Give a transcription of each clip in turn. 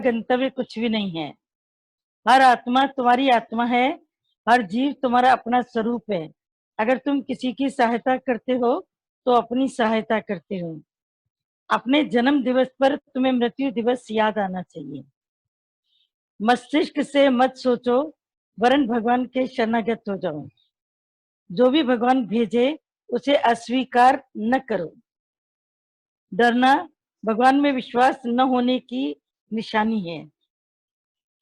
गंतव्य कुछ भी नहीं है। हर आत्मा तुम्हारी आत्मा है, हर जीव तुम्हारा अपना स्वरूप है। अगर तुम किसी की सहायता करते हो तो अपनी सहायता करते हो। अपने जन्म दिवस पर तुम्हें मृत्यु दिवस याद आना चाहिए। मस्तिष्क से मत सोचो, वरन भगवान के शरणागत हो जाओ। जो भी भगवान भेजे उसे अस्वीकार न करो। डरना भगवान में विश्वास न होने की निशानी है।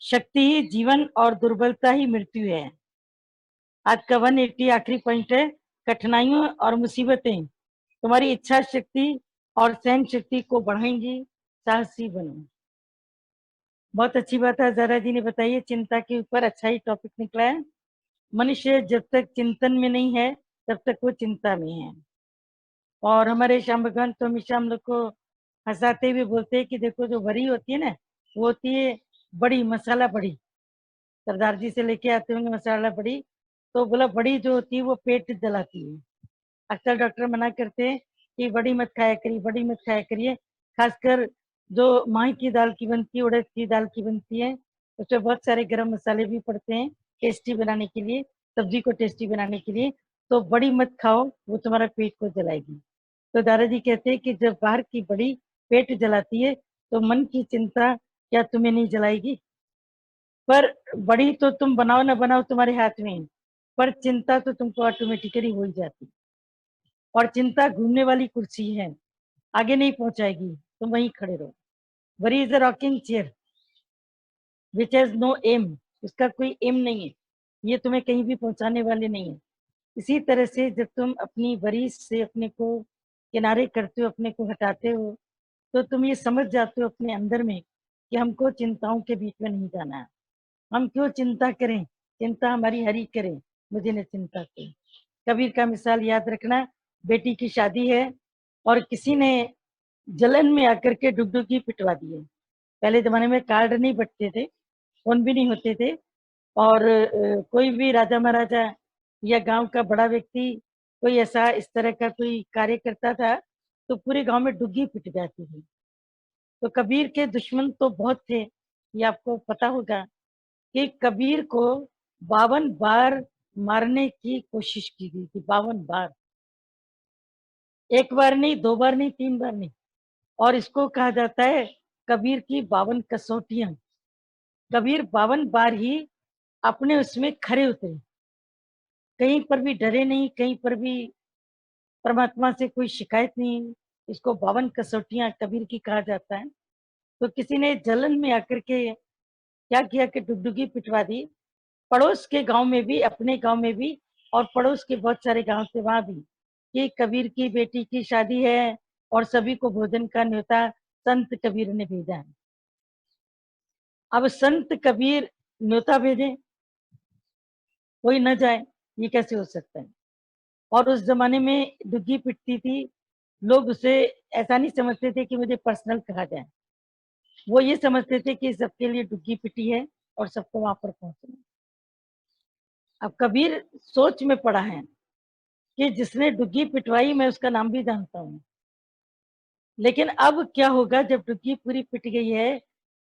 शक्ति ही जीवन और दुर्बलता ही मृत्यु है। आज का 180 आखिरी पॉइंट है। कठिनाइयों और मुसीबतें तुम्हारी इच्छा शक्ति और सहन शक्ति को बढ़ाएंगी। साहसी बनो। बहुत अच्छी बात है जरा जी ने बताई है। चिंता के ऊपर अच्छा ही टॉपिक निकला है। मनुष्य जब तक चिंतन में नहीं है तब तक वो चिंता में है। और हमारे श्याम भगवान तो हमेशा हम लोग को हंसाते हुए बोलते हैं कि देखो जो वरी होती है ना, वो होती है बड़ी, मसाला बड़ी। सरदार जी से लेके आते होंगे मसाला बड़ी। तो बोला बड़ी जो होती है वो पेट जलाती है। अक्सर डॉक्टर मना करते हैं कि बड़ी मत खाया करिए, बड़ी मत खाया करिए। खासकर जो माह की दाल की बनती है, उड़द की दाल की बनती है, उसमें बहुत सारे गरम मसाले भी पड़ते हैं टेस्टी बनाने के लिए, सब्जी को टेस्टी बनाने के लिए। तो बड़ी मत खाओ, वो तुम्हारा पेट को जलाएगी। तो दादाजी कहते हैं कि जब बाहर की बड़ी पेट जलाती है तो मन की चिंता क्या तुम्हें नहीं जलाएगी। पर बड़ी तो तुम बनाओ ना बनाओ तुम्हारे हाथ में है, पर चिंता तो तुमको ऑटोमेटिकली हो ही जाती। और चिंता घूमने वाली कुर्सी है, आगे नहीं पहुंचाएगी, तुम वहीं खड़े रहो। Worry is a rocking chair which has no aim. इसका कोई एम नहीं है, ये तुम्हें कहीं भी पहुंचाने वाले नहीं है। इसी तरह से जब तुम अपनी वरी से अपने को किनारे करते हो, अपने को हटाते हो, तो तुम ये समझ जाते हो अपने अंदर में कि हमको चिंताओं के बीच में नहीं जाना है। हम क्यों चिंता करें, चिंता हमारी हरी करे, मुझे न चिंता करें। कबीर का मिसाल याद रखना। बेटी की शादी है और किसी ने जलन में आकर के डुगडुगी पिटवा दी है। पहले जमाने में कार्ड नहीं बटते थे, फोन भी नहीं होते थे। और कोई भी राजा महाराजा या गांव का बड़ा व्यक्ति कोई ऐसा इस तरह का कोई कार्य करता था तो पूरे गांव में डुग्गी पिट जाती थी। तो कबीर के दुश्मन तो बहुत थे, ये आपको पता होगा कि कबीर को 52 बार मारने की कोशिश की गई थी। 52 बार, एक बार नहीं, दो बार नहीं, तीन बार नहीं। और इसको कहा जाता है कबीर की 52 कसौटियां। कबीर 52 बार ही अपने उसमें खरे उतरे, कहीं पर भी डरे नहीं, कहीं पर भी परमात्मा से कोई शिकायत नहीं। इसको 52 कसौटियां कबीर की कहा जाता है। तो किसी ने जलन में आकर के क्या किया कि डुगडुगी पिटवा दी। पड़ोस के गांव में भी, अपने गांव में भी, और पड़ोस के बहुत सारे गांव थे वहां भी, कि कबीर की बेटी की शादी है और सभी को भोजन का न्योता संत कबीर ने भेजा है। अब संत कबीर न्योता भेजे, कोई न जाए, ये कैसे हो सकता है। और उस जमाने में डुग्गी पिटती थी, लोग उसे ऐसा नहीं समझते थे कि मुझे पर्सनल कहा जाए, वो ये समझते थे कि सबके लिए डुग्गी पिटी है और सबको वहां पर पहुंचना। अब कबीर सोच में पड़ा है कि जिसने डुग्गी पिटवाई मैं उसका नाम भी जानता हूँ। लेकिन अब क्या होगा जब डुग्गी पूरी पिट गई है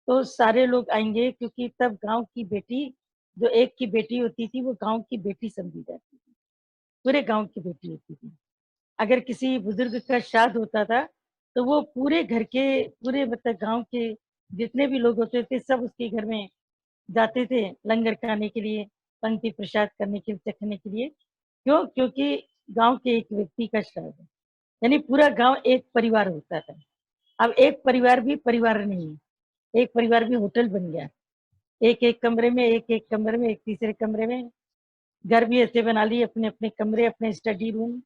तो सारे लोग आएंगे, क्योंकि तब गांव की बेटी, जो एक की बेटी होती थी वो गांव की बेटी समझी जाती थी, पूरे गांव की बेटी होती थी। अगर किसी बुजुर्ग का श्राद्ध होता था तो वो पूरे घर के, पूरे मतलब गांव के जितने भी लोग होते थे सब उसके घर में जाते थे लंगर खाने के लिए, पंक्ति प्रसाद करने के लिए, चखने के लिए। क्यों? क्योंकि गांव के एक व्यक्ति का श्राद्ध है, यानी पूरा गांव एक परिवार होता था। अब एक परिवार भी परिवार नहीं है, एक परिवार भी होटल बन गया। एक एक कमरे में, एक एक कमरे में, एक तीसरे कमरे में। घर भी ऐसे बना लिए, अपने अपने कमरे, अपने स्टडी रूम,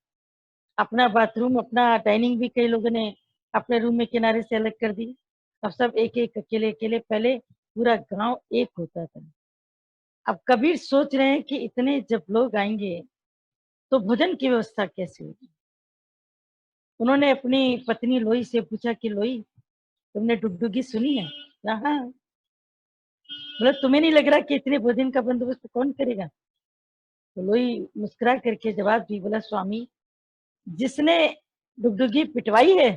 अपना बाथरूम, अपना डाइनिंग भी कई लोगों ने अपने रूम में किनारे से अलग कर दी। अब सब एक एक अकेले अकेले, पहले पूरा गांव एक होता था। अब कबीर सोच रहे हैं कि इतने जब लोग आएंगे तो भोजन की व्यवस्था कैसे होगी। उन्होंने अपनी पत्नी लोई से पूछा कि लोई, तुमने डुगडुगी सुनी है? हाँ। बोला तुम्हें नहीं लग रहा कि इतने भोजन का बंदोबस्त कौन करेगा? तो लोई मुस्कुरा करके जवाब दी, बोला स्वामी, जिसने डुगडुगी पिटवाई है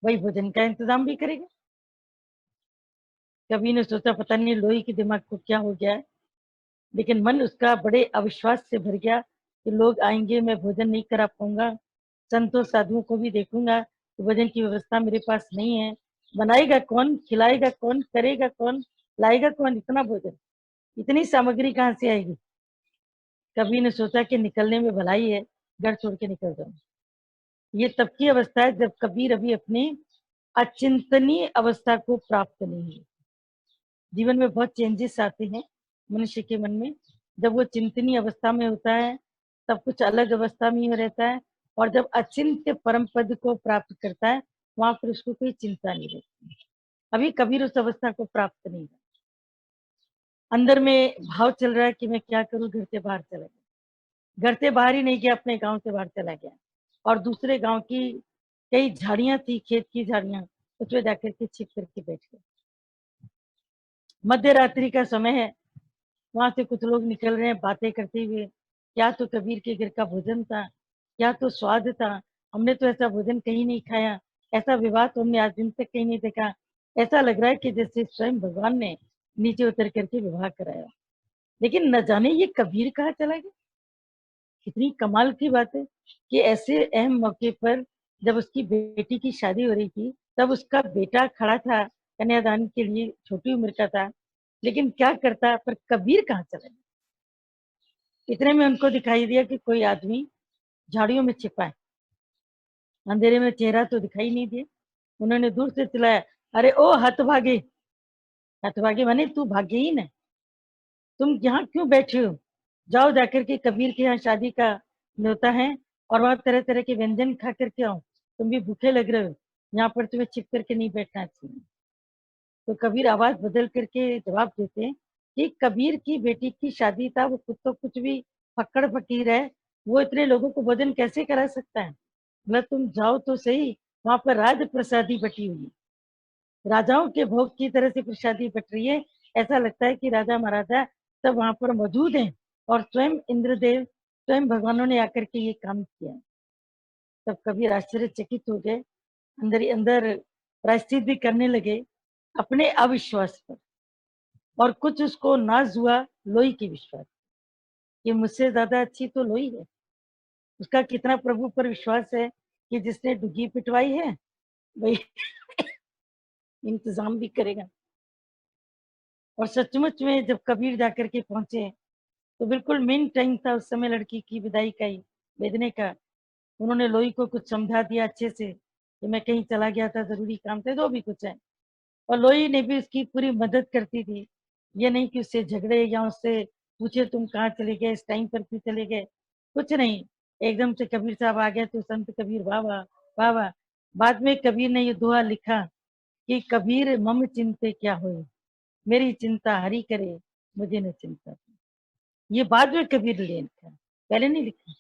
वही भोजन का इंतजाम भी करेगा। कभी ने सोचा पता नहीं लोई के दिमाग को क्या हो गया है, लेकिन मन उसका बड़े अविश्वास से भर गया कि लोग आएंगे, मैं भोजन नहीं करा पाऊंगा, संतों साधुओं को भी देखूंगा तो भोजन की व्यवस्था मेरे पास नहीं है, बनाएगा कौन, खिलाएगा कौन, करेगा कौन, लाएगा कौन इतना भोजन, इतनी सामग्री कहाँ से आएगी। कभी ने सोचा कि निकलने में भलाई है, घर छोड़ के निकल जाऊं। ये तब की अवस्था है जब कबीर अभी अपनी अचिंतनीय अवस्था को प्राप्त नहीं हुई। जीवन में बहुत चेंजेस आते हैं मनुष्य के मन में। जब वो चिंतनीय अवस्था में होता है तब कुछ अलग अवस्था में रहता है, और जब अचिंत्य परम पद को प्राप्त करता है वहां पर उसको कोई चिंता नहीं रहती। अभी कबीर उस अवस्था को प्राप्त नहीं है। अंदर में भाव चल रहा है कि मैं क्या करूं, घर से बाहर चला गया, घर से बाहर ही नहीं गया, अपने गांव से बाहर चला गया, और दूसरे गांव की कई झाड़ियां थी, खेत की झाड़ियां, उसमें जाकर के छिप करके बैठ गए। मध्य रात्रि का समय है, वहां से कुछ लोग निकल रहे हैं बातें करते हुए। क्या तो कबीर के घर का भोजन था, क्या तो स्वाद था, हमने तो ऐसा भोजन कहीं नहीं खाया, ऐसा विवाह तो हमने आज दिन तक कहीं नहीं देखा। ऐसा लग रहा है कि जैसे स्वयं भगवान ने नीचे उतर करके विवाह कराया। लेकिन न जाने ये कबीर कहाँ चला गया। कितनी कमाल की बात है कि ऐसे अहम मौके पर जब उसकी बेटी की शादी हो रही थी तब उसका बेटा खड़ा था कन्यादान के लिए, छोटी उम्र का था, लेकिन क्या करता, पर कबीर कहाँ चला गया। इतने में उनको दिखाई दिया कि कोई आदमी झाड़ियों में छिपा है, अंधेरे में चेहरा तो दिखाई नहीं दिया। उन्होंने दूर से चिल्लाया, अरे ओ हतभागे। हतभागे माने तू भाग्यहीन है, तुम यहाँ क्यों बैठे हो, जाओ जाकर के कबीर के यहाँ शादी का न्योता है और वहां तरह तरह के व्यंजन खा करके आओ, तुम भी भूखे लग रहे हो, यहाँ पर तुम्हें छिप करके नहीं बैठना चाहिए। तो कबीर आवाज बदल करके जवाब देते हैं कि कबीर की बेटी की शादी था, वो खुद तो कुछ भी फक्कड़ फकीर है, वो इतने लोगों को भोजन कैसे करा सकता है। मतलब तुम जाओ तो सही, वहां पर राज प्रसादी बटी हुई है, राजाओं के भोग की तरह से प्रसादी बट रही है। ऐसा लगता है कि राजा महाराजा सब वहां पर मौजूद हैं और स्वयं इंद्रदेव, स्वयं भगवानों ने आकर के ये काम किया। तब कबीर आश्चर्यचकित हो गए, अंदर ही अंदर प्रायश्चित भी करने लगे अपने अविश्वास पर, और कुछ उसको नाज हुआ लोई के विश्वास कि मुझसे ज्यादा अच्छी तो लोई है। उसका कितना प्रभु पर विश्वास है कि जिसने डुगी पिटवाई है वही इंतजाम भी करेगा। और सचमुच में जब कबीर जाकर के पहुंचे तो बिल्कुल मेन टाइम था उस समय लड़की की विदाई का ही, भेजने का। उन्होंने लोई को कुछ समझा दिया अच्छे से कि मैं कहीं चला गया था, जरूरी काम थे, जो भी कुछ है। और लोई ने भी उसकी पूरी मदद करती थी, ये नहीं कि उससे झगड़े या उससे पूछे तुम कहाँ चले गए, इस टाइम पर क्यों चले गए, कुछ नहीं। एकदम से कबीर साहब आ गए तो संत कबीर वाह वाह वाह वाह। बाद में कबीर ने ये दोहा लिखा कि कबीर मम चिंते क्या होए, मेरी चिंता हरि करे, मुझे न चिंता। ये बाद में कबीर ने लिखा, पहले नहीं लिखा।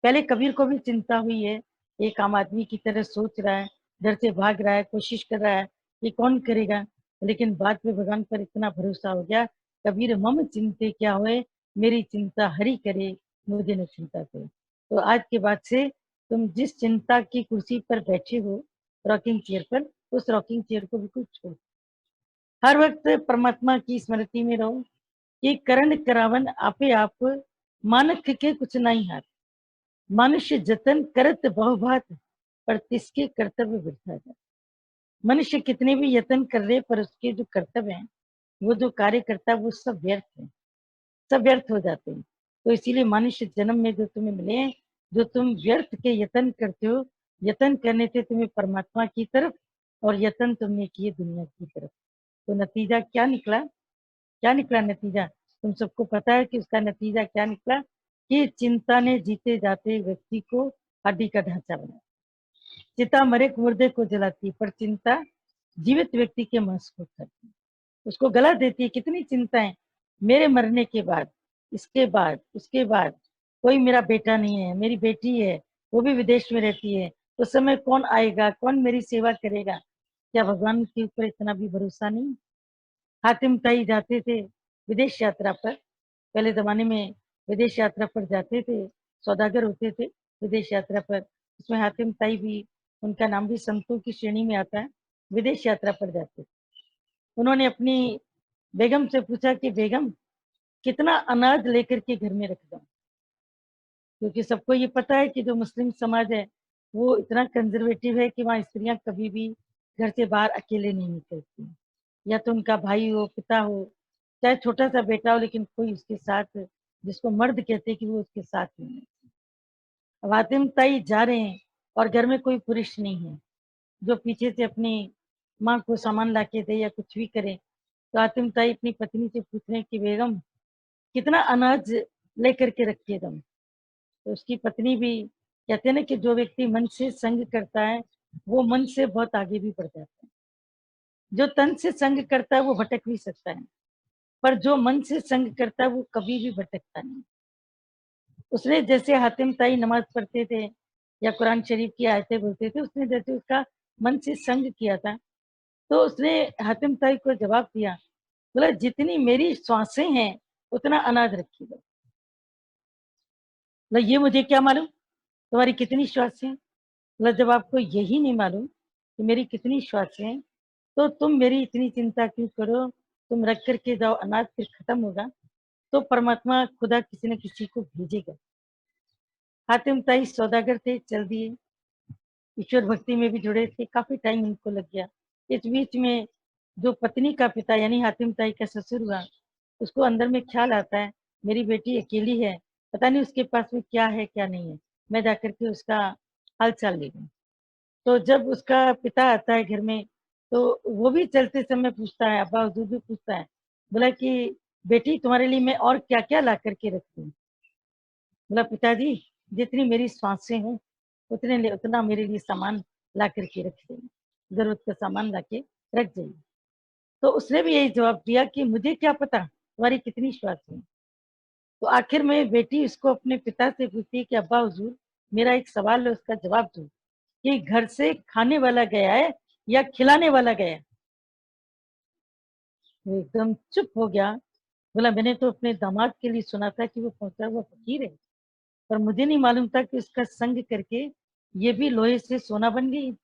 पहले कबीर को भी चिंता हुई है, एक आम आदमी की तरह सोच रहा है, डर से भाग रहा है, कोशिश कर रहा है कि कौन करेगा। लेकिन बाद में भगवान पर इतना भरोसा हो गया, कबीर मम चिंते क्या होए, मेरी चिंता हरि करे, मुझे न चिंता करे। तो आज के बाद से तुम जिस चिंता की कुर्सी पर बैठे हो, रॉकिंग चेयर पर, उस रॉकिंग चेयर को बिल्कुल छोड़, हर वक्त परमात्मा की स्मृति में रहो कि करण करावन आपे आप, मानक के कुछ नहीं हाथ, मनुष्य जतन करत बहुभात, पर तिसके कर्तव्य वृथा जात। मनुष्य कितने भी यत्न कर ले पर उसके जो कर्तव्य हैं, वो जो कार्य करता है वो सब व्यर्थ है, सब व्यर्थ हो जाते हैं। तो इसीलिए मनुष्य जन्म में जो तुम्हें मिले हैं, जो तुम व्यर्थ के यत्न करते हो, यत्न करने से तुम्हें परमात्मा की तरफ, और यत्न तुमने किए दुनिया की तरफ। तो नतीजा क्या निकला, क्या निकला नतीजा, तुम सबको पता है कि उसका नतीजा क्या निकला, कि चिंता ने जीते जाते व्यक्ति को हड्डी का ढांचा बनाया। चिता मरे मुर्दे को जलाती, पर चिंता जीवित व्यक्ति के मांस को खाती, उसको गला देती है। कितनी चिंताएं, मेरे मरने के बाद, इसके बाद, उसके बाद, कोई मेरा बेटा नहीं है, मेरी बेटी है, वो भी विदेश में रहती है, उस समय कौन आएगा, कौन मेरी सेवा करेगा। क्या भगवान के ऊपर इतना भी भरोसा नहीं। हातिम ताई जाते थे विदेश यात्रा पर, पहले जमाने में विदेश यात्रा पर जाते थे, सौदागर होते थे विदेश यात्रा पर, उसमें हातिम ताई भी, उनका नाम भी संतों की श्रेणी में आता है, विदेश यात्रा पर जाते थे। उन्होंने अपनी बेगम से पूछा कि बेगम कितना अनाज लेकर के घर में रख दूं, क्योंकि सबको ये पता है कि जो मुस्लिम समाज है वो इतना कंजर्वेटिव है कि वहाँ स्त्रियां कभी भी घर से बाहर अकेले नहीं निकलती, या तो उनका भाई हो, पिता हो, चाहे छोटा सा बेटा हो, लेकिन कोई उसके साथ, जिसको मर्द कहते हैं, कि वो उसके साथ नहीं है। अब हातिम ताई जा रहे हैं और घर में कोई पुरुष नहीं है जो पीछे से अपनी माँ को सामान ला के दे या कुछ भी करे। तो हातिम ताई अपनी पत्नी से पूछ रहे हैं कि बेगम कितना अनाज लेकर के रखिए तुम। तो उसकी पत्नी भी, कहते हैं ना कि जो व्यक्ति मन से संग करता है वो मन से बहुत आगे भी बढ़ जाता है। जो तन से संग करता है वो भटक भी सकता है, पर जो मन से संग करता है वो कभी भी भटकता नहीं। उसने जैसे हातिम ताई नमाज पढ़ते थे या कुरान शरीफ की आयतें बोलते थे, उसने जैसे उसका मन से संग किया था, तो उसने हातिम ताई को जवाब दिया, बोला जितनी मेरी श्वासें हैं उतना अनाज रखी दो। बोला ये मुझे क्या मालूम तुम्हारी कितनी श्वासें हैं। बोला जब आपको यही नहीं मालूम कि मेरी कितनी श्वासें हैं, तो तुम मेरी इतनी चिंता क्यों करो। तुम रख करके जाओ, अनाज फिर खत्म होगा तो परमात्मा खुदा किसी न किसी को भेजेगा। हातिम ताई सौदागर थे, चल दिए, ईश्वर भक्ति में भी जुड़े थे, काफी टाइम उनको लग गया। इस बीच में जो पत्नी का पिता यानी हातिम ताई का ससुर हुआ, उसको अंदर में ख्याल आता है मेरी बेटी अकेली है, पता नहीं उसके पास में क्या है क्या नहीं है, मैं जाकर के उसका हाल चाल ले लूं। तो जब उसका पिता आता है घर में, तो वो भी चलते समय पूछता है, अब्बा हुजूर भी पूछता है, बोला कि बेटी तुम्हारे लिए मैं और क्या क्या ला करके रखूं। बोला पिताजी जितनी मेरी सांसें हैं उतना मेरे लिए सामान ला करके रख देंगे, जरूरत का सामान ला के रख जाइए। तो उसने भी यही जवाब दिया कि मुझे क्या पता तुम्हारी कितनी श्वासें हैं। तो आखिर में बेटी उसको अपने पिता से पूछती है कि अब्बा हुजूर मेरा एक सवाल है, उसका जवाब दो कि घर से खाने वाला गया है या खिलाने वाला गया है। वो एकदम चुप हो गया। बोला मैंने तो अपने दामाद के लिए सुना था कि वो पहुंचा हुआ फकीर है, पर मुझे नहीं मालूम था कि उसका संग करके ये भी लोहे से सोना बन गई।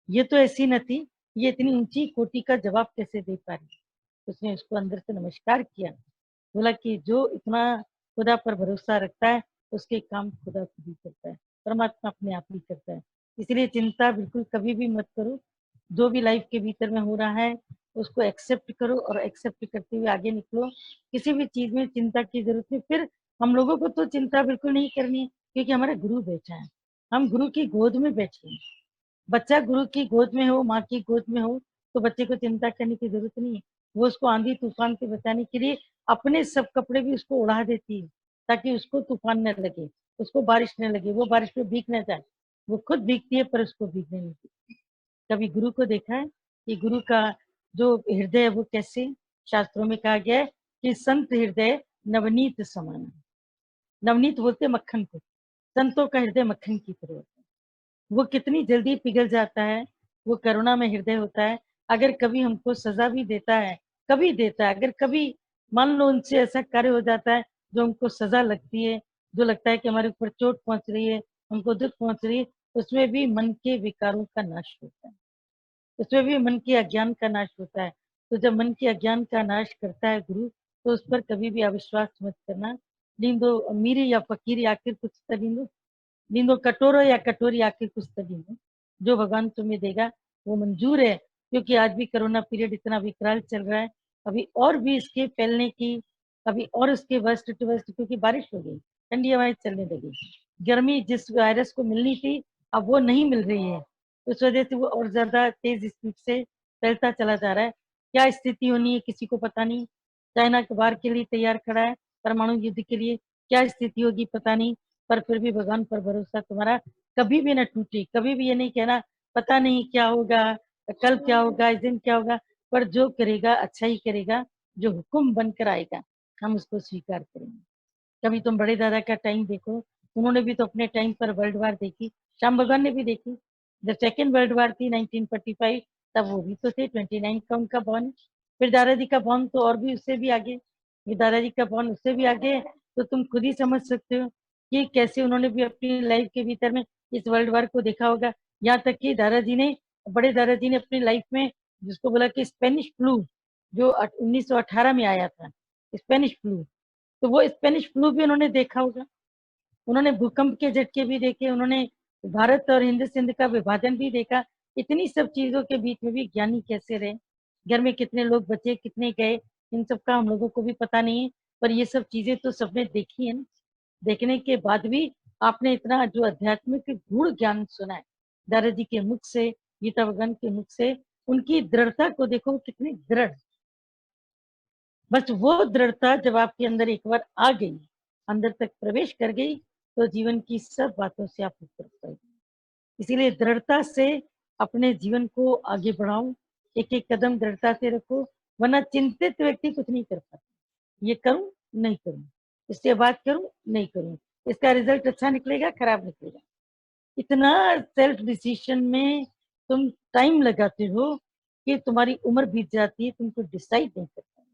ये तो ऐसी न थी, ये इतनी ऊंची कोटि का जवाब कैसे दे पा रही। उसने उसको अंदर से नमस्कार किया, बोला कि जो इतना खुदा पर भरोसा रखता है उसके काम खुदा खुद ही करता है, परमात्मा अपने आप ही करता है। इसलिए चिंता बिल्कुल कभी भी मत करो, जो भी लाइफ के भीतर में हो रहा है उसको एक्सेप्ट करो और एक्सेप्ट करते हुए आगे निकलो। किसी भी चीज में चिंता की जरूरत नहीं। फिर हम लोगों को तो चिंता बिल्कुल नहीं करनी है, क्योंकि हमारा गुरु बैठा है, हम गुरु की गोद में बैठे हैं। बच्चा गुरु की गोद में हो, माँ की गोद में हो, तो बच्चे को चिंता करने की जरूरत नहीं है। वो उसको आंधी तूफान से बचाने के लिए अपने सब कपड़े भी उसको उड़ा देती है, ताकि उसको तूफान न लगे, उसको बारिश न लगे, वो बारिश में भीग न जाए। वो खुद भीगती है पर उसको भीगने नहीं देती। कभी गुरु को देखा है कि गुरु का जो हृदय है वो कैसे, शास्त्रों में कहा गया है कि संत हृदय नवनीत समान है। नवनीत बोलते मक्खन को, संतों का हृदय मक्खन की तरह होता है। वो कितनी जल्दी पिघल जाता है, वो करुणा में हृदय होता है। अगर कभी हमको सजा भी देता है, कभी देता है, अगर कभी मान लो उनसे ऐसा कार्य हो जाता है जो हमको सजा लगती है, जो लगता है कि हमारे ऊपर चोट पहुंच रही है, हमको दुख पहुंच रही है, उसमें भी मन के विकारों का नाश होता है, उसमें भी मन के अज्ञान का नाश होता है। तो जब मन के अज्ञान का नाश करता है गुरु, तो उस पर कभी भी अविश्वास मत करना। नींदो अमीरी या फकीरी आखिर कुछ तो नींदो, नींदो कटोरो या कटोरी आखिर कुछ तो नींदो, जो भगवान तुम्हें देगा वो मंजूर है। क्योंकि आज भी कोरोना पीरियड इतना विकराल चल रहा है, अभी और भी इसके फैलने की, अभी और इसके वर्स्ट टू वर्स्ट, क्योंकि बारिश हो गई, ठंडी हवाएं चलने लगी, गर्मी जिस वायरस को मिलनी थी अब वो नहीं मिल रही है, उस वजह से वो और ज्यादा तेज स्पीड से फैलता चला जा रहा है। क्या स्थिति होनी है किसी को पता नहीं। चाइना के बाहर के लिए तैयार खड़ा है परमाणु युद्ध के लिए, क्या स्थिति होगी पता नहीं। पर फिर भी भगवान पर भरोसा तुम्हारा कभी भी ना टूटे। कभी भी ये नहीं कहना पता नहीं क्या होगा, कल क्या होगा, इस दिन क्या होगा, पर जो करेगा अच्छा ही करेगा, जो हुक्म बनकर आएगा हम उसको स्वीकार करेंगे। कभी तुम बड़े दादा का टाइम देखो, उन्होंने भी तो अपने टाइम पर वर्ल्ड वार देखी, श्याम भगवान ने भी देखी। जब सेकेंड वर्ल्ड वार थी 1945, तब वो भी तो थे, 29 का उनका बॉर्न। फिर दादाजी का बॉर्न तो और भी उससे भी आगे, फिर दादाजी का बॉर्न उससे भी आगे है। तो तुम खुद ही समझ सकते हो कि कैसे उन्होंने भी अपनी लाइफ के भीतर में इस वर्ल्ड वार को देखा होगा। यहाँ तक कि दादाजी ने, बड़े दादाजी ने अपनी लाइफ में जिसको बोला कि स्पेनिश फ्लू जो 1918 में आया था, स्पेनिश फ्लू, तो वो स्पेनिश फ्लू भी उन्होंने देखा होगा। उन्होंने भूकंप के झटके भी देखे, उन्होंने भारत और हिंद सिंध का विभाजन भी देखा। इतनी सब चीजों के बीच में भी ज्ञानी कैसे रहे, घर में कितने लोग बचे, कितने गए, इन सब का हम लोगों को भी पता नहीं है, पर ये सब चीजें तो सबने देखी है ना। देखने के बाद भी आपने इतना जो आध्यात्मिक गूढ़ ज्ञान सुना है दादाजी के मुख से, गीता भगवान के मुख से, उनकी दृढ़ता को देखो, कितनी दृढ़। बस वो दृढ़ता जब आपके अंदर एक बार आ गई, अंदर तक प्रवेश कर गई, तो जीवन की सब बातों से आप ऊपर पाएंगे। इसीलिए दृढ़ता से अपने जीवन को आगे बढ़ाओ, एक एक कदम दृढ़ता से रखो, वरना चिंतित व्यक्ति कुछ नहीं कर पाता। ये करूं नहीं करूं, इससे बात करूं नहीं करूं, इसका रिजल्ट अच्छा निकलेगा खराब निकलेगा। इतना सेल्फ डिसीजन में तुम टाइम लगाते हो कि तुम्हारी उम्र बीत जाती है, तुमको डिसाइड नहीं कर पाए,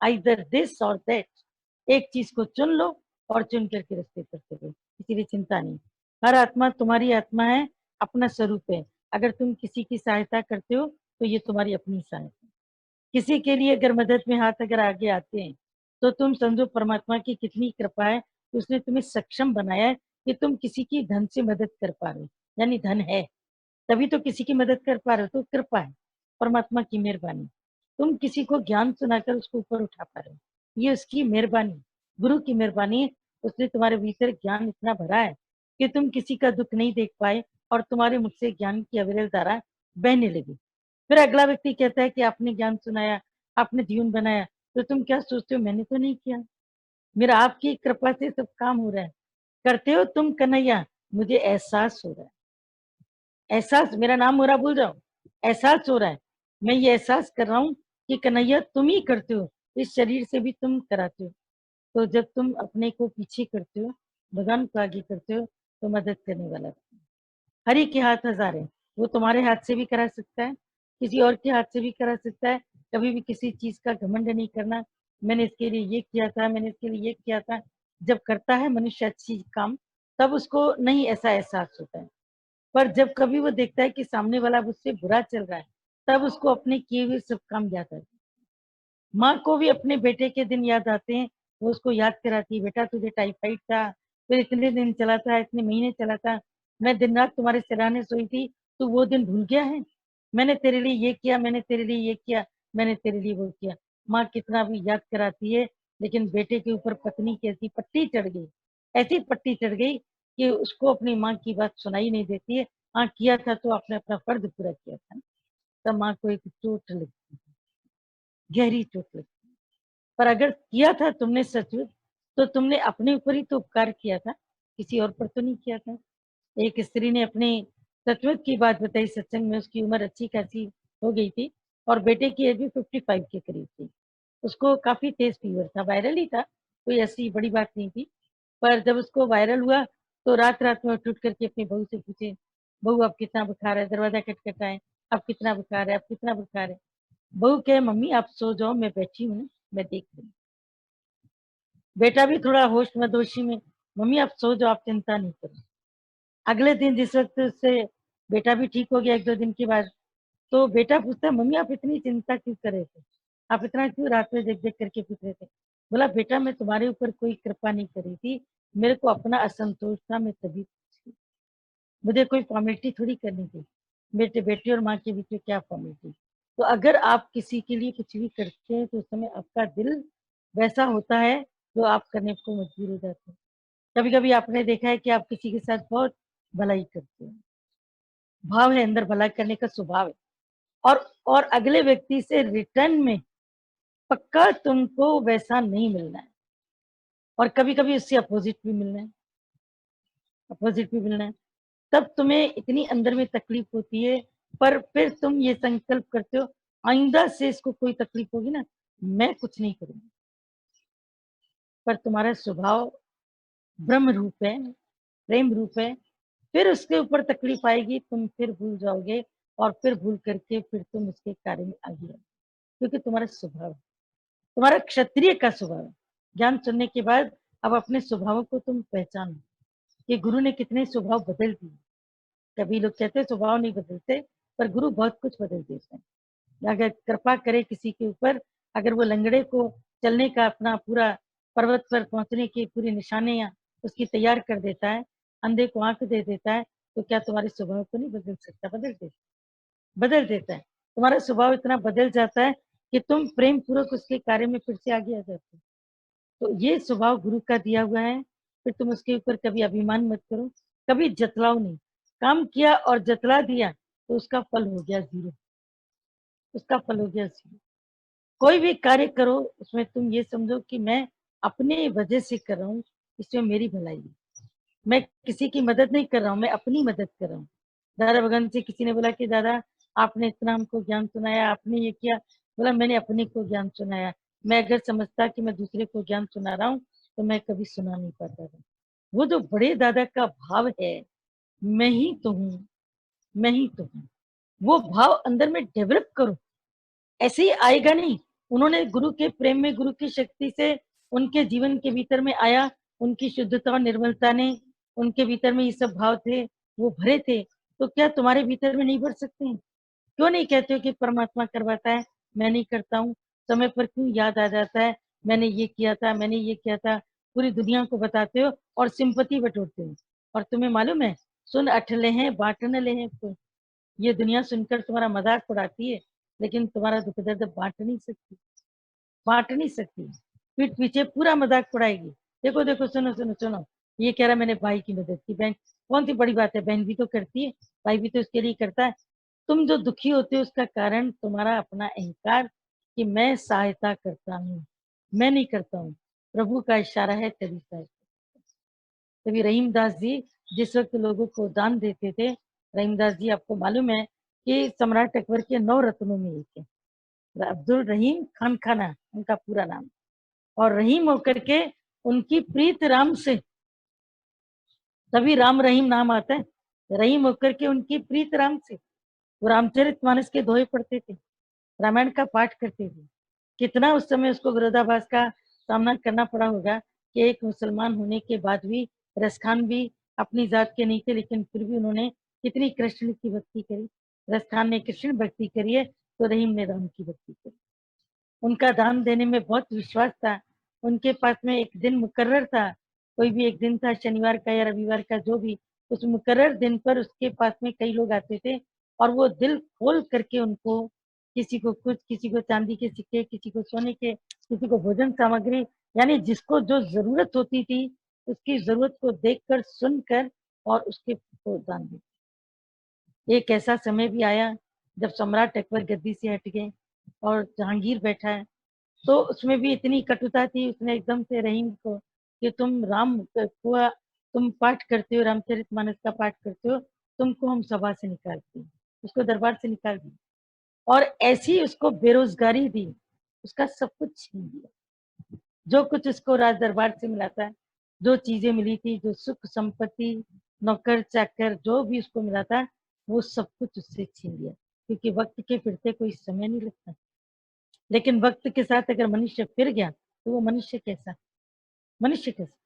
आइदर दिस और दैट। एक चीज को चुन लो और चुन करके रास्ते पर चलो, इसीलिए चिंता नहीं। हर आत्मा तुम्हारी आत्मा है, अपना स्वरूप है। अगर तुम किसी की सहायता करते हो तो ये तुम्हारी अपनी सहायता। किसी के लिए अगर मदद में हाथ अगर आगे आते हैं तो तुम समझो परमात्मा की कितनी कृपा है, उसने तुम्हें सक्षम बनाया है कि तुम किसी की धन से मदद कर पा रहे हो, यानी धन है तभी तो किसी की मदद कर पा रहे हो, तो कृपा है, परमात्मा की मेहरबानी। तुम किसी को ज्ञान सुनाकर उसको ऊपर उठा पा रहे हो, ये उसकी मेहरबानी, गुरु की मेहरबानी। उसने तुम्हारे भीतर ज्ञान इतना भरा है कि तुम किसी का दुख नहीं देख पाए और तुम्हारे मुख से ज्ञान की अविरल धारा बहने लगी। फिर अगला व्यक्ति कहता है कि आपने ज्ञान सुनाया, आपने जीवन बनाया, तो तुम क्या सोचते हो, मैंने तो नहीं किया, मेरा आपकी कृपा से सब काम हो रहा है। करते हो तुम कन्हैया, मुझे एहसास हो रहा है, एहसास, मेरा नाम हो रहा भूल जाओ, एहसास हो रहा है। मैं ये एहसास कर रहा हूँ कि कन्हैया तुम ही करते हो, इस शरीर से भी तुम कराते हो। तो जब तुम अपने को पीछे करते हो, भगवान को आगे करते हो, तो मदद करने वाला हरि के हाथ हजार है। वो तुम्हारे हाथ से भी करा सकता है, किसी और के हाथ से भी करा सकता है। कभी भी किसी चीज का घमंड नहीं करना, मैंने इसके लिए ये किया था, मैंने इसके लिए ये किया था। जब करता है मनुष्य अच्छी काम, तब उसको नहीं ऐसा एहसास होता है। पर जब कभी वो देखता है कि सामने वाला उससे बुरा चल रहा है, तब उसको अपने किए हुए सब काम याद आते हैं। माँ को भी अपने बेटे के दिन याद आते हैं, वो उसको याद कराती है, बेटा तुझे टाइफाइड था, फिर इतने दिन चला था, इतने महीने चला था, मैं दिन रात तुम्हारे सिरहाने सोई थी, तू वो दिन भूल गया है, मैंने तेरे लिए ये किया, मैंने तेरे लिए ये किया, मैंने तेरे लिए वो किया। माँ कितना भी याद कराती है, लेकिन बेटे के ऊपर पत्नी की ऐसी पट्टी चढ़ गई, ऐसी पट्टी चढ़ गई कि उसको अपनी माँ की बात सुनाई नहीं देती है। हाँ किया था तो आपने अपना फर्ज पूरा किया था, तब माँ को एक चोट लगती है, गहरी चोट लगती है। पर अगर किया था तुमने सचमुच, तो तुमने अपने ऊपर ही तो उपकार किया था, किसी और पर तो नहीं किया था। एक स्त्री ने अपने सचमुच की बात बताई सत्संग में, उसकी उम्र अच्छी खासी हो गई थी और बेटे की एज भी 55 के करीब थी। उसको काफी तेज फीवर था, वायरल ही था, कोई ऐसी बड़ी बात नहीं थी। पर जब उसको वायरल हुआ तो रात रात में उठ करके अपनी बहू से पूछे, बहू अब कितना बुखार है, दरवाजा खटखटाए, अब कितना बुखार है, अब कितना बुखार है। बहू कहे मम्मी आप सो जाओ, मैं बैठी हूँ ना, मैं देख रही हूँ। बेटा भी थोड़ा होश मदोशी में, मम्मी आप सो जाओ, आप चिंता नहीं करो। अगले दिन जिस वक्त उससे बेटा भी ठीक हो गया, एक दो दिन के बाद, तो बेटा पूछता है मम्मी आप इतनी चिंता क्यों कर रहे थे, आप इतना क्यों रात में देख देख करके पूछ रहे थे। बोला बेटा मैं तुम्हारे ऊपर कोई कृपा नहीं करी थी, मेरे को अपना असंतोष था, मैं तभी पूछी, मुझे कोई फॉर्मेलिटी थोड़ी करनी थी। बेटे बेटी और माँ के बीच में क्या फॉर्मेलिटी। तो अगर आप किसी के लिए कुछ भी करते हैं तो उस समय आपका दिल वैसा होता है जो आप करने को मजबूर हो जाते हैं। कभी कभी आपने देखा है कि आप किसी के साथ बहुत भलाई करते हैं, भाव है अंदर, भलाई करने का स्वभाव है, और अगले व्यक्ति से रिटर्न में पक्का तुमको वैसा नहीं मिलना है, और कभी कभी उससे अपोजिट भी मिलना है, अपोजिट भी मिलना है। तब तुम्हें इतनी अंदर में तकलीफ होती है, पर फिर तुम ये संकल्प करते हो आइंदा से इसको कोई तकलीफ होगी ना, मैं कुछ नहीं करूंगी। पर तुम्हारा स्वभाव ब्रह्म रूप है, प्रेम रूप है, फिर उसके ऊपर तकलीफ आएगी, तुम फिर भूल जाओगे, और फिर भूल करके फिर तुम उसके कार्य में आगे आओगे, क्योंकि तुम्हारा स्वभाव, तुम्हारा क्षत्रिय का स्वभाव है। ज्ञान सुनने के बाद अब अपने स्वभाव को तुम पहचानो कि गुरु ने कितने स्वभाव बदल दिए। कभी लोग कहते हैं स्वभाव नहीं बदलते, पर गुरु बहुत कुछ बदल देते हैं। अगर कृपा करे किसी के ऊपर, अगर वो लंगड़े को चलने का अपना पूरा पर्वत पर पहुंचने की पूरी निशानियां उसकी तैयार कर देता है, अंधे को आंख दे देता है, तो क्या तुम्हारे स्वभाव को नहीं बदल सकता? बदल देता है। तुम्हारा स्वभाव इतना बदल जाता है कि तुम प्रेम पूर्वक उसके कार्य में फिर से आगे आ जाते हो। तो ये स्वभाव गुरु का दिया हुआ है। फिर तुम उसके ऊपर कभी अभिमान मत करो, कभी जतलाओ नहीं। काम किया और जतला दिया तो उसका फल हो गया जीरो, उसका फल हो गया जीरो। कोई भी कार्य करो उसमें तुम ये समझो कि मैं अपने वजह से कर रहा हूँ, इसमें मेरी भलाई है। मैं किसी की मदद नहीं कर रहा हूँ, मैं अपनी मदद कर रहा हूँ। दादा भगवान से किसी ने बोला कि दादा आपने इतना हमको ज्ञान सुनाया, आपने ये किया। बोला मैंने अपने को ज्ञान सुनाया। मैं अगर समझता कि मैं दूसरे को ज्ञान सुना रहा हूँ तो मैं कभी सुना नहीं पाता था। वो जो बड़े दादा का भाव है, मैं ही तो हूँ, मैं ही तो हूँ, वो भाव अंदर में डेवलप करो, ऐसे ही आएगा नहीं। उन्होंने गुरु के प्रेम में, गुरु की शक्ति से उनके जीवन के भीतर में आया, उनकी शुद्धता और निर्मलता ने, उनके भीतर में ये सब भाव थे, वो भरे थे। तो क्या तुम्हारे भीतर में नहीं भर सकते हैं? क्यों नहीं कहते हो कि परमात्मा करवाता है, मैं नहीं करता हूँ? समय पर क्यों याद आ जाता है, मैंने ये किया था, मैंने ये किया था? पूरी दुनिया को बताते हो और सिंपति बटोरते हो। और तुम्हें मालूम है, सुन अठले हैं बाट न ले हैं कोई। ये दुनिया सुनकर तुम्हारा मजाक उड़ाती है, लेकिन तुम्हारा दुख दर्द बांट नहीं सकती, बांट नहीं सकती। पीठ पीछे पूरा मजाक उड़ाएगी। देखो देखो, सुनो सुनो सुनो, ये कह रहा मैंने भाई की मदद की। बहन कौन सी बड़ी बात है, बहन भी तो करती है, भाई भी तो उसके लिए करता है। तुम जो दुखी होते हो उसका कारण तुम्हारा अपना अहंकार कि मैं सहायता करता हूँ, मैं नहीं करता हूँ। प्रभु का इशारा है तभी सहायता। तभी रहीमदास जी जिस वक्त लोगों को दान देते थे, रहीमदास जी आपको मालूम है कि सम्राट अकबर के 9 रत्नों में एक है, अब्दुल रहीम खान खाना उनका पूरा नाम। और रहीम होकर के उनकी प्रीत राम से, तभी राम रहीम नाम आता है। रहीम होकर के उनकी प्रीत राम से वो रामचरितमानस के दोहे पढ़ते थे, रामायण का पाठ करते थे। कितना उस समय उसको विरोधाभास का सामना करना पड़ा होगा कि एक मुसलमान होने के बाद भी, रस खान भी अपनी जात के नहीं थे, लेकिन फिर भी उन्होंने कितनी कृष्ण की भक्ति करी। रस खान ने कृष्ण भक्ति करी है, तो रहीम ने राम की भक्ति करी। उनका दान देने में बहुत विश्वास था। उनके पास में एक दिन मुकर्रर था, कोई भी एक दिन था, शनिवार का या रविवार का, जो भी, उस मुकर्रर दिन पर उसके पास में कई लोग आते थे और वो दिल खोल करके उनको, किसी को कुछ, किसी को चांदी के सिक्के, किसी को सोने के, किसी को भोजन सामग्री, यानी जिसको जो जरूरत होती थी उसकी जरूरत को देखकर, सुनकर और उसके दान देते। एक ऐसा समय भी आया जब सम्राट अकबर गद्दी से हट गए और जहांगीर बैठा है, तो उसमें भी इतनी कटुता थी। उसने एकदम से रहीम को कि तुम राम को, तुम पाठ करते हो, रामचरितमानस का पाठ करते हो, तुमको हम सभा से निकालते हैं। उसको दरबार से निकाल दिया और ऐसी उसको बेरोजगारी दी, उसका सब कुछ छीन दिया। जो कुछ उसको राज दरबार से मिला था, जो चीजें मिली थी, जो सुख संपत्ति, नौकर चाकर, जो भी उसको मिला था, वो सब कुछ उससे छीन लिया। क्योंकि वक्त के फिरते कोई समय नहीं लगता, लेकिन वक्त के साथ अगर मनुष्य फिर गया तो वो मनुष्य कैसा, मनुष्य कैसा?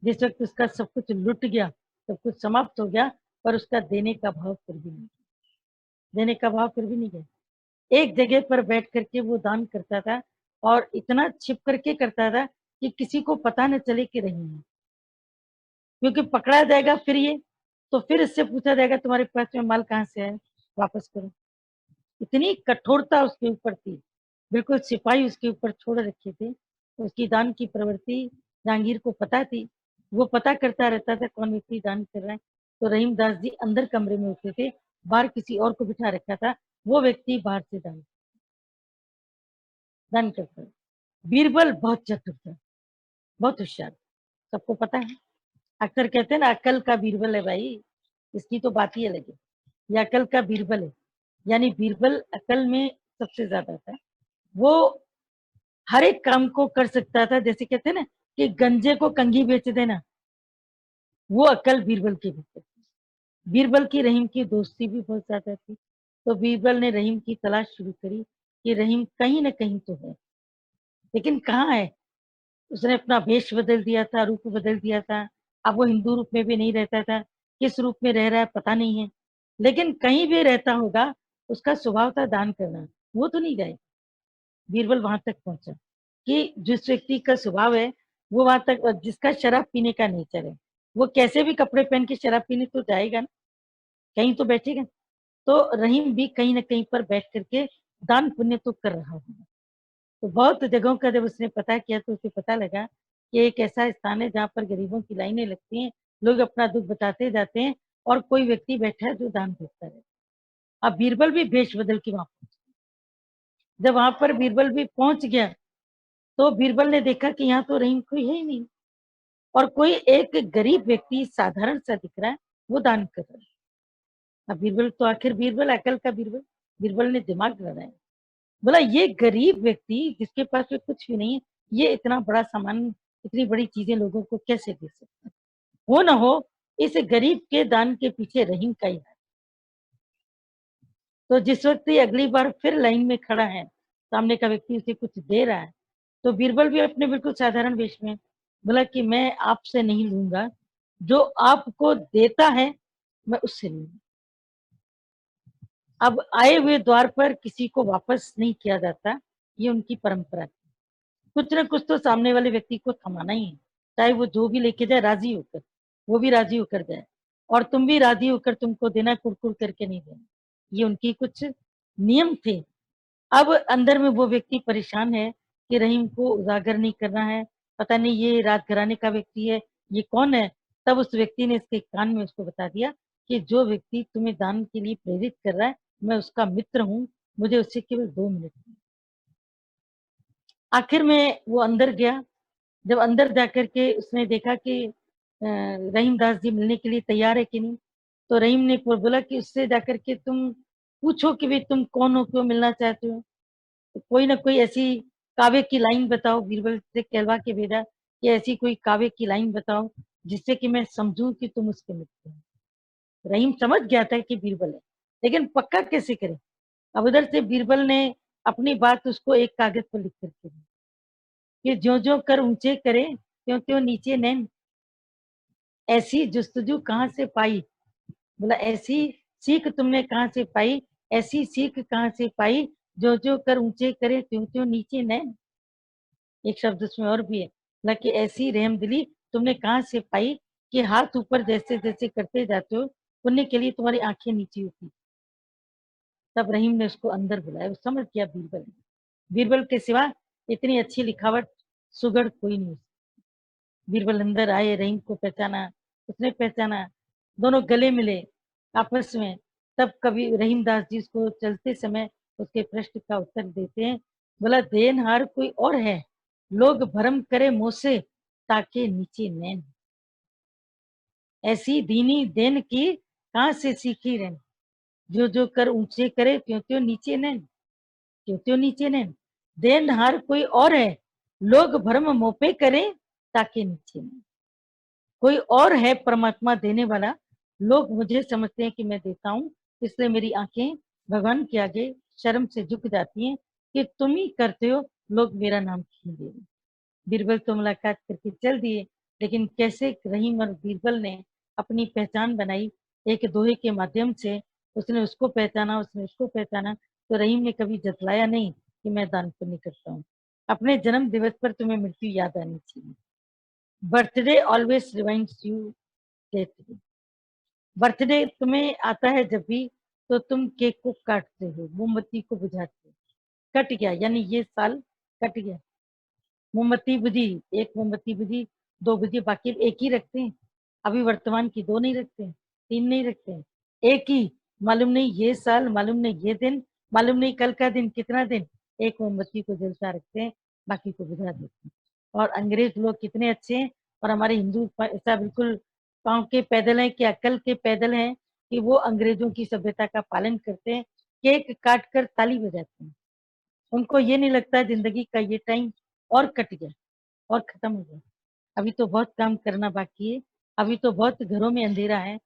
जिस वक्त उसका सब कुछ लुट गया, सब कुछ समाप्त हो गया, पर उसका देने का भाव फिर भी नहीं, देने का भाव फिर भी नहीं गया। एक जगह पर बैठ करके वो दान करता था और इतना छिप करके करता था कि किसी को पता न चले कि रही है। क्योंकि पकड़ा जाएगा फिर ये, तो फिर इससे पूछा जाएगा तुम्हारे पास में माल कहाँ से है, वापस करो। इतनी कठोरता उसके ऊपर थी, बिल्कुल सिपाही उसके ऊपर छोड़ रखे थे। उसकी दान की प्रवृत्ति जहांगीर को पता थी, वो पता करता रहता था कौन व्यक्ति दान कर रहा है। तो रहीमदास जी अंदर कमरे में होते थे, बाहर किसी और को बिठा रखा था, वो व्यक्ति बाहर से दान करता है। बीरबल बहुत चतुर था, बहुत होशियार, सबको पता है। अक्सर कहते हैं ना, अक्ल का बीरबल है भाई, इसकी तो बात ही अलग है। ये अकल का बीरबल है, यानी बीरबल अकल में सबसे ज्यादा था। वो हर एक काम को कर सकता था, जैसे कहते हैं ना कि गंजे को कंघी बेच देना, वो अकल बीरबल की भीतर थी। बीरबल की रहीम की दोस्ती भी बहुत ज्यादा थी। तो बीरबल ने रहीम की तलाश शुरू करी कि रहीम कहीं ना कहीं तो है, लेकिन कहाँ है? उसने अपना भेष बदल दिया था, रूप बदल दिया था। अब वो हिंदू रूप में भी नहीं रहता था, किस रूप में रह रहा है पता नहीं है, लेकिन कहीं भी रहता होगा। उसका स्वभाव था दान करना, वो तो नहीं जाएगा। बीरबल वहां तक पहुंचा कि जिस व्यक्ति का स्वभाव है वो वहां तक, जिसका शराब पीने का नेचर है, वो कैसे भी कपड़े पहन के शराब पीने तो जाएगा ना, कहीं तो बैठेगा। तो रहीम भी कहीं ना कहीं पर बैठ करके दान पुण्य तो कर रहा होगा। तो बहुत जगहों का जब उसने पता किया तो उसे पता लगा कि एक ऐसा स्थान है जहाँ पर गरीबों की लाइनें लगती हैं, लोग अपना दुख बताते जाते हैं और कोई व्यक्ति बैठा है जो दान देता है। अब बीरबल भी भेष बदल के वहां पहुंच, जब वहां पर बीरबल भी पहुंच गया तो बीरबल ने देखा कि यहाँ तो रहीम कोई है ही नहीं, और कोई एक गरीब व्यक्ति साधारण सा दिख रहा है, वो दान कर रहा है। अब बीरबल तो आखिर बीरबल, अकल का बीरबल, बीरबल ने दिमाग लगाया, बोला ये गरीब व्यक्ति जिसके पास में कुछ भी नहीं है, ये इतना बड़ा सामान, इतनी बड़ी चीजें लोगों को कैसे दे सकता है? हो ना हो इस गरीब के दान के पीछे रहीम का ही है। तो जिस वक्त ये अगली बार फिर लाइन में खड़ा है, सामने का व्यक्ति उसे कुछ दे रहा है, तो बीरबल भी अपने बिल्कुल साधारण वेश में बोला कि मैं आपसे नहीं लूंगा, जो आपको देता है मैं उससे लूंगा। अब आए हुए द्वार पर किसी को वापस नहीं किया जाता, ये उनकी परंपरा है। कुछ ना कुछ तो सामने वाले व्यक्ति को थमाना ही है, चाहे वो जो भी लेके जाए राजी होकर, वो भी राजी होकर जाए, और तुम भी राजी होकर तुमको देना, कुड़कुड़ करके नहीं देना। ये उनकी कुछ नियम थे। अब अंदर में वो व्यक्ति परेशान है कि रहीम को उजागर नहीं करना है, पता नहीं ये राजघराने का व्यक्ति है, ये कौन है। तब उस व्यक्ति ने इसके कान में उसको बता दिया कि जो व्यक्ति तुम्हें दान के लिए प्रेरित कर रहा है, मैं उसका मित्र हूँ, मुझे उससे केवल 2 मिनट। आखिर में वो अंदर गया। जब अंदर जाकर के उसने देखा कि रहीम दास जी मिलने के लिए तैयार है कि नहीं, तो रहीम ने बोला कि उससे जाकर के तुम पूछो कि भाई तुम कौन हो, क्यों मिलना चाहते हो। तो कोई ना कोई ऐसी काव्य की लाइन बताओ, बीरबल से कहलवा के भेजा कि ऐसी कोई काव्य की लाइन बताओ जिससे कि मैं समझूं कि तुम उसके मित्र हो। रहीम समझ गया था कि बीरबल है, लेकिन पक्का कैसे करे। अब उधर से बीरबल ने अपनी बात उसको एक कागज पर लिख करके दी कि ज्यो ज्यो कर ऊंचे करे, त्यों त्यों नीचे नैन, ऐसी जुस्तजू कहाँ से पाई। बोला ऐसी सीख तुमने कहाँ से पाई, ऐसी सीख कहाँ से पाई, जो जो कर ऊंचे करे त्यों त्यों नीचे नैन। एक शब्द उसमें और भी है, बोला कि ऐसी रहमदिली तुमने कहाँ से पाई कि हाथ ऊपर जैसे जैसे करते जाते हो, पुण्य के लिए तुम्हारी आंखें नीची होती। तब रहीम ने उसको अंदर बुलाया, वो समझ गया बीरबल ने। बीरबल के सिवा इतनी अच्छी लिखावट सुगढ़ कोई नहीं। बीरबल अंदर आए, रहीम को पहचाना, उसने पहचाना, दोनों गले मिले आपस में। तब कभी रहीम दास जी उसको चलते समय उसके प्रश्न का उत्तर देते हैं, बोला देनहार कोई और है, लोग भरम करे मुंह से, ताके नीचे नैन, ऐसी दीनी देन की कहाँ से सीखी रहन, जो जो कर ऊंचे करे त्यों त्यों नीचे नैन, त्यों त्यों नीचे नैन। देनहार कोई और है, लोग भरम मुंह पे करें, ताके नीचे नैन। कोई और है परमात्मा देने वाला, लोग मुझे समझते हैं कि मैं देता हूँ, इसलिए मेरी आंखें भगवान के आगे शर्म से झुक जाती हैं कि तुम ही करते हो, लोग मेरा नाम छीन दे। बीरबल तो मुलाकात करके चल दिए, लेकिन कैसे रहीम और बीरबल ने अपनी पहचान बनाई, एक दोहे के माध्यम से। उसने उसको पहचाना, उसने उसको पहचाना। तो रहीम ने कभी जतलाया नहीं कि मैं दान पुण्य करता हूँ। अपने जन्म दिवस पर तुम्हें मृत्यु याद आनी चाहिए। Birthday always reminds you death day. Birthday तुम्हें आता है जब भी, तो तुम केक को काटते हो, मोमबत्ती को बुझाते हो। कट गया यानी ये साल कट गया, मोमबत्ती बुझी, एक मोमबत्ती बुझी, 2 बुझी, बाकी एक ही रखते हैं। अभी वर्तमान की 2 नहीं रखते हैं, 3 नहीं रखते हैं, एक ही। मालूम नहीं ये साल, मालूम नहीं ये दिन, मालूम नहीं कल का दिन कितना दिन, एक मोमबत्ती को जलता रखते हैं, बाकी को बुझा देते हैं। और अंग्रेज लोग कितने अच्छे हैं, और हमारे हिंदू ऐसा बिल्कुल पाँव के पैदल है कि अकल के पैदल हैं कि वो अंग्रेजों की सभ्यता का पालन करते हैं, केक काट कर ताली बजाते हैं। उनको ये नहीं लगता है जिंदगी का ये टाइम और कट गया और खत्म हो गया, अभी तो बहुत काम करना बाकी है, अभी तो बहुत घरों में अंधेरा है,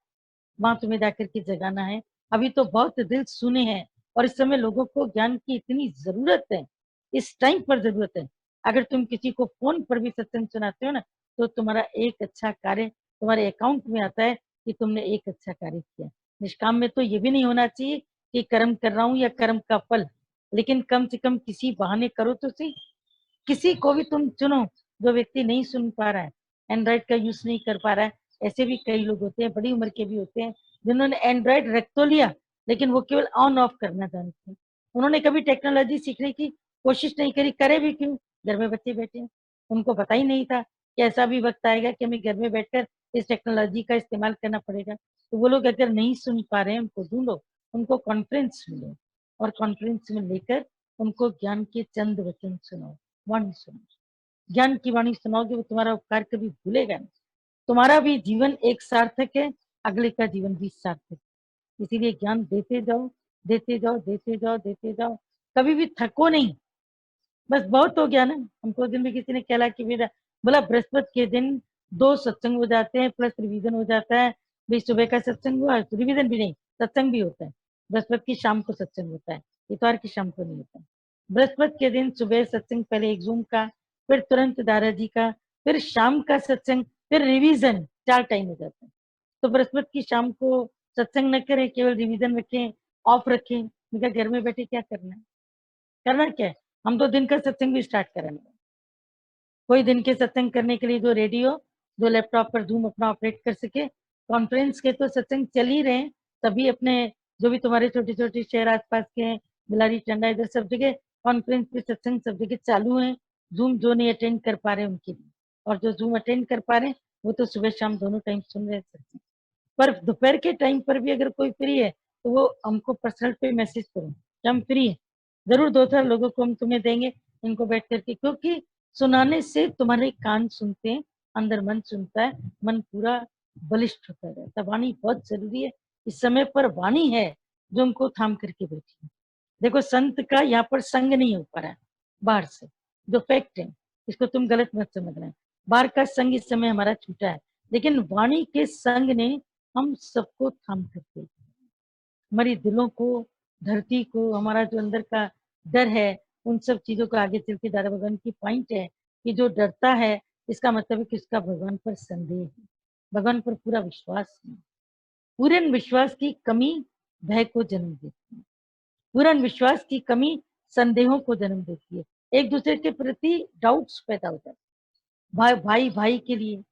वहां तुम्हें जाकर के जगाना है। अभी तो बहुत दिल सुने हैं, और इस समय लोगों को ज्ञान की इतनी जरूरत है, इस टाइम पर जरूरत है। अगर तुम किसी को फोन पर भी सत्संग सुनाते हो ना, तो तुम्हारा एक अच्छा कार्य तुम्हारे अकाउंट में आता है कि तुमने एक अच्छा कार्य किया। निष्काम में तो ये भी नहीं होना चाहिए कि कर्म कर रहा हूँ या कर्म का फल, लेकिन कम से कम किसी बहाने करो तो सही। किसी को भी तुम चुनो जो व्यक्ति नहीं सुन पा रहा है, एंड्रॉइड का यूज नहीं कर पा रहा है। ऐसे भी कई लोग होते हैं, बड़ी उम्र के भी होते हैं, जिन्होंने एंड्रॉइड रख तो लिया लेकिन वो केवल ऑन ऑफ करना जानते हैं। उन्होंने कभी टेक्नोलॉजी सीखने की कोशिश नहीं करी, करे भी क्यों, घर में बच्चे बैठे हैं। उनको पता ही नहीं था कि ऐसा भी वक्त आएगा कि हमें घर में बैठकर इस टेक्नोलॉजी का इस्तेमाल करना पड़ेगा। तो वो लोग अगर नहीं सुन पा रहे हैं, उनको ढूंढो, उनको कॉन्फ्रेंस में लो और कॉन्फ्रेंस में लेकर उनको ज्ञान के चंद वचन सुनाओ, वाणी सुनो। ज्ञान की वाणी सुनाओगे, वो तुम्हारा उपकार कभी भूलेगा नहीं। तुम्हारा भी जीवन एक सार्थक है, अगले का जीवन भी सार्थक। इसीलिए ज्ञान देते जाओ, देते जाओ, देते जाओ, देते जाओ, कभी भी थको नहीं। बस बहुत हो गया ना। हमको दिन में किसी ने कहला कि मेरा बोला बृहस्पति के दिन 2 सत्संग हो जाते हैं प्लस रिवीजन हो जाता है। भाई सुबह का सत्संग हुआ, रिवीजन भी नहीं, सत्संग भी होता है। बृहस्पति की शाम को सत्संग होता है, इतवार की शाम को नहीं होता है। बृहस्पति के दिन सुबह सत्संग, पहले एक जूम का, फिर तुरंत दादाजी का, फिर शाम का सत्संग, फिर रिवीजन, 4 टाइम हो जाता है। तो बृहस्पति की शाम को सत्संग न करें, केवल रिवीजन रखें, ऑफ रखें। मैं घर में बैठे क्या करना है, करना क्या है। हम तो दिन का सत्संग भी स्टार्ट करेंगे। कोई दिन के सत्संग करने के लिए जो रेडी हो, जो लैपटॉप पर जूम अपना ऑपरेट कर सके। कॉन्फ्रेंस के तो सत्संग चल ही रहे हैं, सभी अपने जो भी तुम्हारे छोटे छोटे शहर आसपास के हैं, बिलारी टंडा, इधर सब जगह कॉन्फ्रेंस के सत्संग सब जगह चालू है। जूम जो नहीं अटेंड कर पा रहे उनके लिए, और जो जूम अटेंड कर पा रहे हैं वो तो सुबह शाम दोनों टाइम सुन रहे हैं सत्संग। पर दोपहर के टाइम पर भी अगर कोई फ्री है तो वो हमको पर्सनल पे मैसेज करो कि हम फ्री है। जरूर 2-4 लोगों को हम तुम्हें देंगे इनको बैठ करके, क्योंकि सुनाने से तुम्हारे कान सुनते हैं, अंदर मन सुनता है, मन पूरा बलिष्ठ होता रहता है। वाणी बहुत जरूरी है। इस समय पर वाणी है जो हमको थाम करके बैठी है। देखो संत का यहाँ पर संग नहीं हो पा रहा है बाहर से, जो फैक्ट है, इसको तुम गलत मत समझना है। बाहर का संग इस समय हमारा छूटा है, लेकिन वाणी के संग ने हम सबको थाम करके, हमारी दिलों को, धरती को, हमारा जो अंदर का डर है, उन सब चीजों को आगे चल के दादा भगवान की पॉइंट है कि जो डरता है इसका मतलब है कि उसका भगवान पर संदेह है, भगवान पर पूरा विश्वास नहीं। पूर्ण विश्वास की कमी भय को जन्म देती है, पूर्ण विश्वास की कमी संदेहों को जन्म देती है, एक दूसरे के प्रति डाउट्स पैदा होता है। भाई भाई भाई के लिए,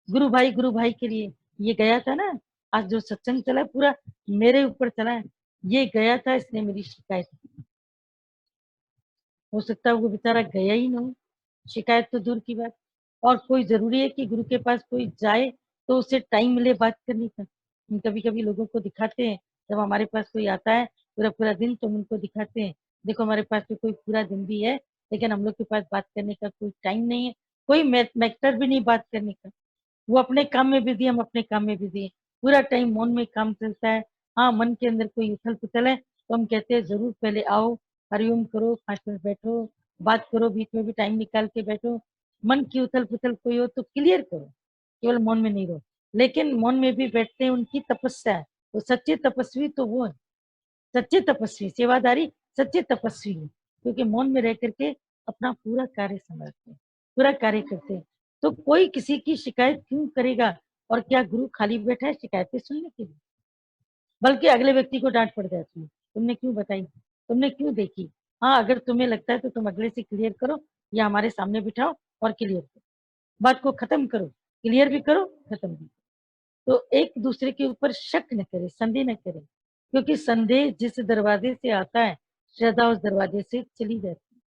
गुरु भाई के लिए। ये गया था ना, आज जो सत्संग चला पूरा मेरे ऊपर चला है। ये गया था, इसने मेरी शिकायत की। हो सकता है वो बेचारा गया ही ना हो, शिकायत तो दूर की बात। और कोई जरूरी है कि गुरु के पास कोई जाए तो उसे टाइम मिले बात करने का। हम कभी कभी लोगों को दिखाते हैं, जब हमारे पास कोई आता है पूरा पूरा दिन, तो हम उनको दिखाते हैं देखो हमारे पास तो कोई पूरा दिन भी है, लेकिन हम लोग के पास बात करने का कोई टाइम नहीं है, कोई मैटर भी नहीं बात करने का। वो अपने काम में बिजी, हम अपने काम में बिजी है, पूरा टाइम मन में काम चलता है। हाँ, मन के अंदर कोई उथल पुथल है तो हम कहते हैं जरूर पहले आओ, हरिओम करो, 5 मिनट बैठो, बात करो, बीच में भी टाइम निकाल के बैठो। मन की उथल पुथल कोई हो तो क्लियर करो, केवल मौन में नहीं रहो। लेकिन मौन में भी बैठते हैं, उनकी तपस्या है। वो सच्चे तपस्वी तो वो है, सच्चे तपस्वी सेवादारी, सच्चे तपस्वी है, क्योंकि मौन में रह करके अपना पूरा कार्य संभालते हैं, पूरा कार्य करते हैं। तो कोई किसी की शिकायत क्यों करेगा, और क्या गुरु खाली बैठा है शिकायतें सुनने के लिए? बल्कि अगले व्यक्ति को डांट पड़ जाती है, तुमने क्यों बताई, तुमने क्यों देखी। हाँ, अगर तुम्हें लगता है तो तुम अगले से क्लियर करो, या हमारे सामने बिठाओ और क्लियर करो, बात को खत्म करो, क्लियर भी करो, खत्म भी। तो एक दूसरे के ऊपर शक न करे, संदेह न करे, क्योंकि संदेह जिस दरवाजे से आता है, श्रद्धा उस दरवाजे से चली जाती है।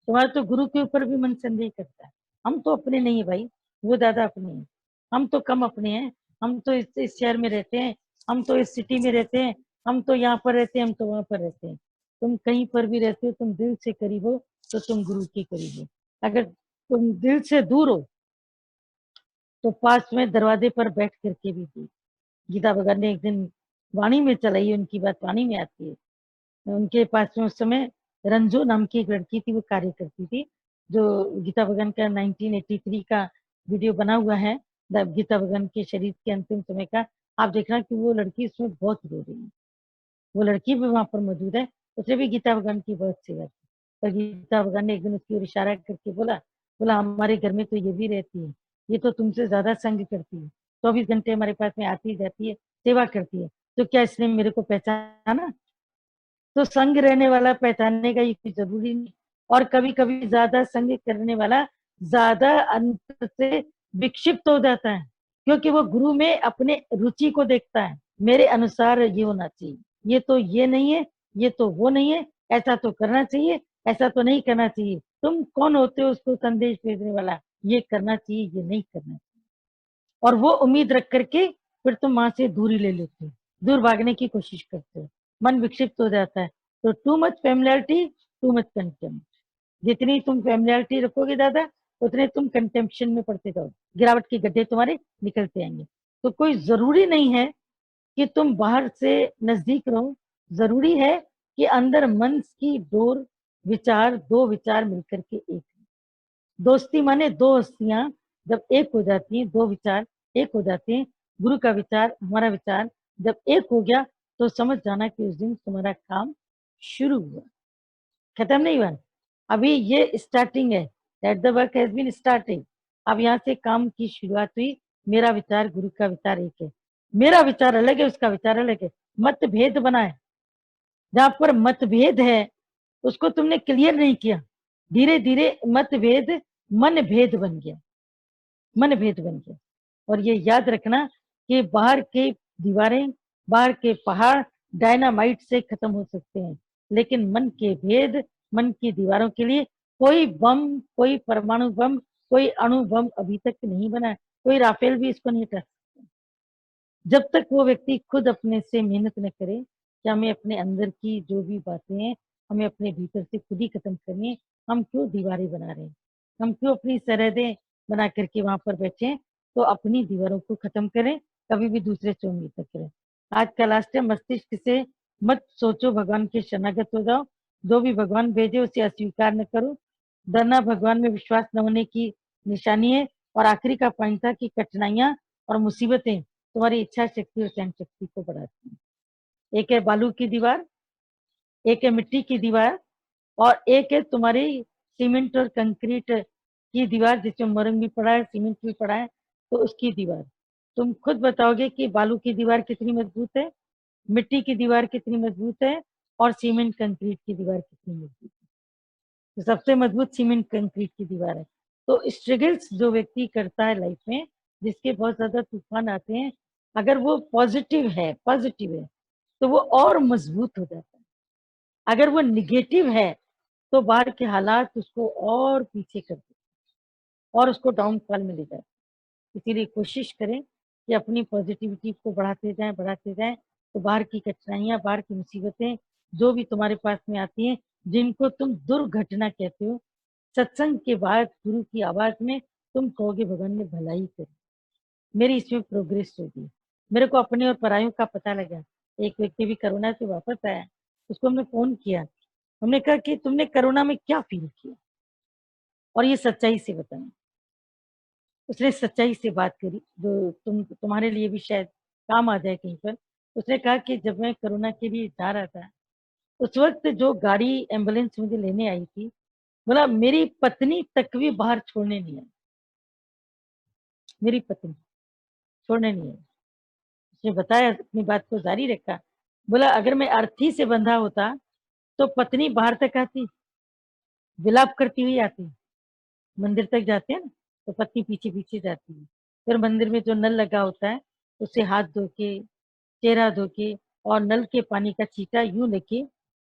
तुम्हारा तो गुरु के ऊपर भी मन संदेह करता है। हम तो अपने नहीं है भाई, वो दादा अपने हैं, हम तो कम अपने हैं। हम तो इस शहर में रहते हैं, हम तो इस सिटी में रहते हैं, हम तो यहाँ पर रहते हैं, हम तो वहां पर रहते हैं। तुम कहीं पर भी रहते हो, तुम दिल से करीब हो तो तुम गुरु के करीब हो। अगर तुम दिल से दूर हो तो पास में दरवाजे पर बैठ करके भी थी। गीता भगत ने एक दिन वाणी में चलाई, उनकी बात वाणी में आती है। उनके पास में उस समय रंजू नाम की एक लड़की थी, वो कार्य करती थी। जो गीता भगवान का 1983 का वीडियो बना हुआ है, गीता भगवान के शरीर के अंतिम समय का, आप देखना कि वो लड़की इसमें बहुत रो रही है। वो लड़की भी वहां पर मौजूद है, उसने भी गीता भगवान की बहुत सेवा की। पर गीता भगवान ने एक दिन उसकी ओर इशारा करके बोला, बोला हमारे घर में तो ये भी रहती है, ये तो तुमसे ज्यादा संग करती है, 24 घंटे हमारे पास में आती जाती है, सेवा करती है, तो क्या इसने मेरे को पहचाना? तो संग रहने वाला पहचानने का ये कोई जरूरी नहीं। और कभी कभी ज्यादा संग करने वाला ज्यादा अंतर से विक्षिप्त हो जाता है, क्योंकि वो गुरु में अपने रुचि को देखता है, मेरे अनुसार ये होना चाहिए, ये तो ये नहीं है, ये तो वो नहीं है, ऐसा तो करना चाहिए, ऐसा तो नहीं करना चाहिए। तुम कौन होते हो उसको संदेश भेजने वाला, ये करना चाहिए, ये नहीं करना चाहिए। और वो उम्मीद रख करके फिर तुम वहां से दूरी ले लेते हो, दूर भागने की कोशिश करते हो, मन विक्षिप्त हो जाता है। तो too much familiarity, too much contempt. जितनी तुम फेमिलियरिटी रखोगे ज्यादा, उतने तुम कंटेम्पशन में पड़ते जाओ, गिरावट के गड्ढे तुम्हारे निकलते आएंगे। तो कोई जरूरी नहीं है कि तुम बाहर से नजदीक रहो, जरूरी है कि अंदर मन की डोर, विचार, दो विचार मिलकर के एक। दोस्ती माने दो हस्तियां जब एक हो जाती हैं, दो विचार एक हो जाते हैं, गुरु का विचार, हमारा विचार जब एक हो गया, तो समझ जाना कि उस दिन तुम्हारा काम शुरू हुआ, खत्म नहीं हुआ। अभी ये स्टार्टिंग है, that the work has been starting. अब यहाँ से काम की शुरुआत हुई। मेरा विचार, गुरु का विचार एक है, मेरा विचार अलग है, उसका विचार अलग है, मतभेद बना है। जहां पर मतभेद है उसको तुमने क्लियर नहीं किया, धीरे धीरे मतभेद मन भेद बन गया, मन भेद बन गया। और ये याद रखना कि बाहर की दीवारें, बाहर के पहाड़ डायनामाइट से खत्म हो सकते हैं, लेकिन मन के भेद, मन की दीवारों के लिए कोई बम, कोई परमाणु बम, कोई अणु बम अभी तक नहीं बना है, कोई राफेल भी इसको नहीं कर सकता। जब तक वो व्यक्ति खुद अपने से मेहनत न करे कि हमें अपने अंदर की जो भी बातें हैं, हमें अपने भीतर से खुद ही खत्म करनी है। हम क्यों दीवारें बना रहे हैं, हम क्यों अपनी सरहदें बना करके वहां पर बैठे? तो अपनी दीवारों को खत्म करें, कभी भी दूसरे से उम्मीद न करें। आज का लास्ट है, मस्तिष्क से मत सोचो, भगवान के शरणागत हो जाओ। जो भी भगवान भेजे उसे अस्वीकार न करो। डरना भगवान में विश्वास न होने की निशानी है। और आखिरी का पॉइंट था कि कठिनाइयां और मुसीबतें तुम्हारी इच्छा शक्ति और सहन शक्ति को बढ़ाती है। एक है बालू की दीवार, एक है मिट्टी की दीवार, और एक है तुम्हारी सीमेंट और कंक्रीट की दीवार, जिसमें मरंग भी पड़ा है, सीमेंट भी पड़ा है। तो उसकी दीवार तुम खुद बताओगे कि बालू की दीवार कितनी मजबूत है, मिट्टी की दीवार कितनी मजबूत है, और सीमेंट कंक्रीट की दीवार कितनी मजबूत है। तो सबसे मजबूत सीमेंट कंक्रीट की दीवार है। तो स्ट्रगल्स जो व्यक्ति करता है लाइफ में, जिसके बहुत ज्यादा तूफान आते हैं, अगर वो पॉजिटिव है तो वो और मजबूत हो जाता है। अगर वो निगेटिव है तो बाहर के हालात उसको और पीछे कर देते और उसको डाउनफॉल में ले जाते। इसीलिए कोशिश करें कि अपनी पॉजिटिविटी को बढ़ाते जाएं। तो बाहर की कठिनाइयां, बाहर की मुसीबतें जो भी तुम्हारे पास में आती हैं, जिनको तुम दुर्घटना कहते हो, सत्संग के बाद गुरु की आवाज में तुम कहोगे भगवान ने भलाई करी, मेरी इसमें प्रोग्रेस होगी। मेरे को अपने और परायों का पता लगा। एक व्यक्ति भी कोरोना से वापस आया, उसको हमने फोन किया, हमने कहा कि तुमने कोरोना में क्या फील किया और ये सच्चाई से बताएं। उसने सच्चाई से बात करी जो तुम्हारे लिए भी शायद काम आ जाए कहीं पर। उसने कहा कि जब मैं कोरोना के लिए जा रहा था, उस वक्त जो गाड़ी एम्बुलेंस मुझे लेने आई थी, बोला मेरी पत्नी तक भी बाहर छोड़ने नहीं आई, मेरी पत्नी छोड़ने नहीं आई। उसने बताया, अपनी बात को जारी रखा, बोला अगर मैं अर्थी से बंधा होता तो पत्नी बाहर तक आती, विलाप करती हुई आती। मंदिर तक जाते हैं ना, तो पत्नी पीछे पीछे जाती है। फिर मंदिर में जो नल लगा होता है, उससे हाथ धो के, चेहरा धो के, और नल के पानी का छींटा यूं लेके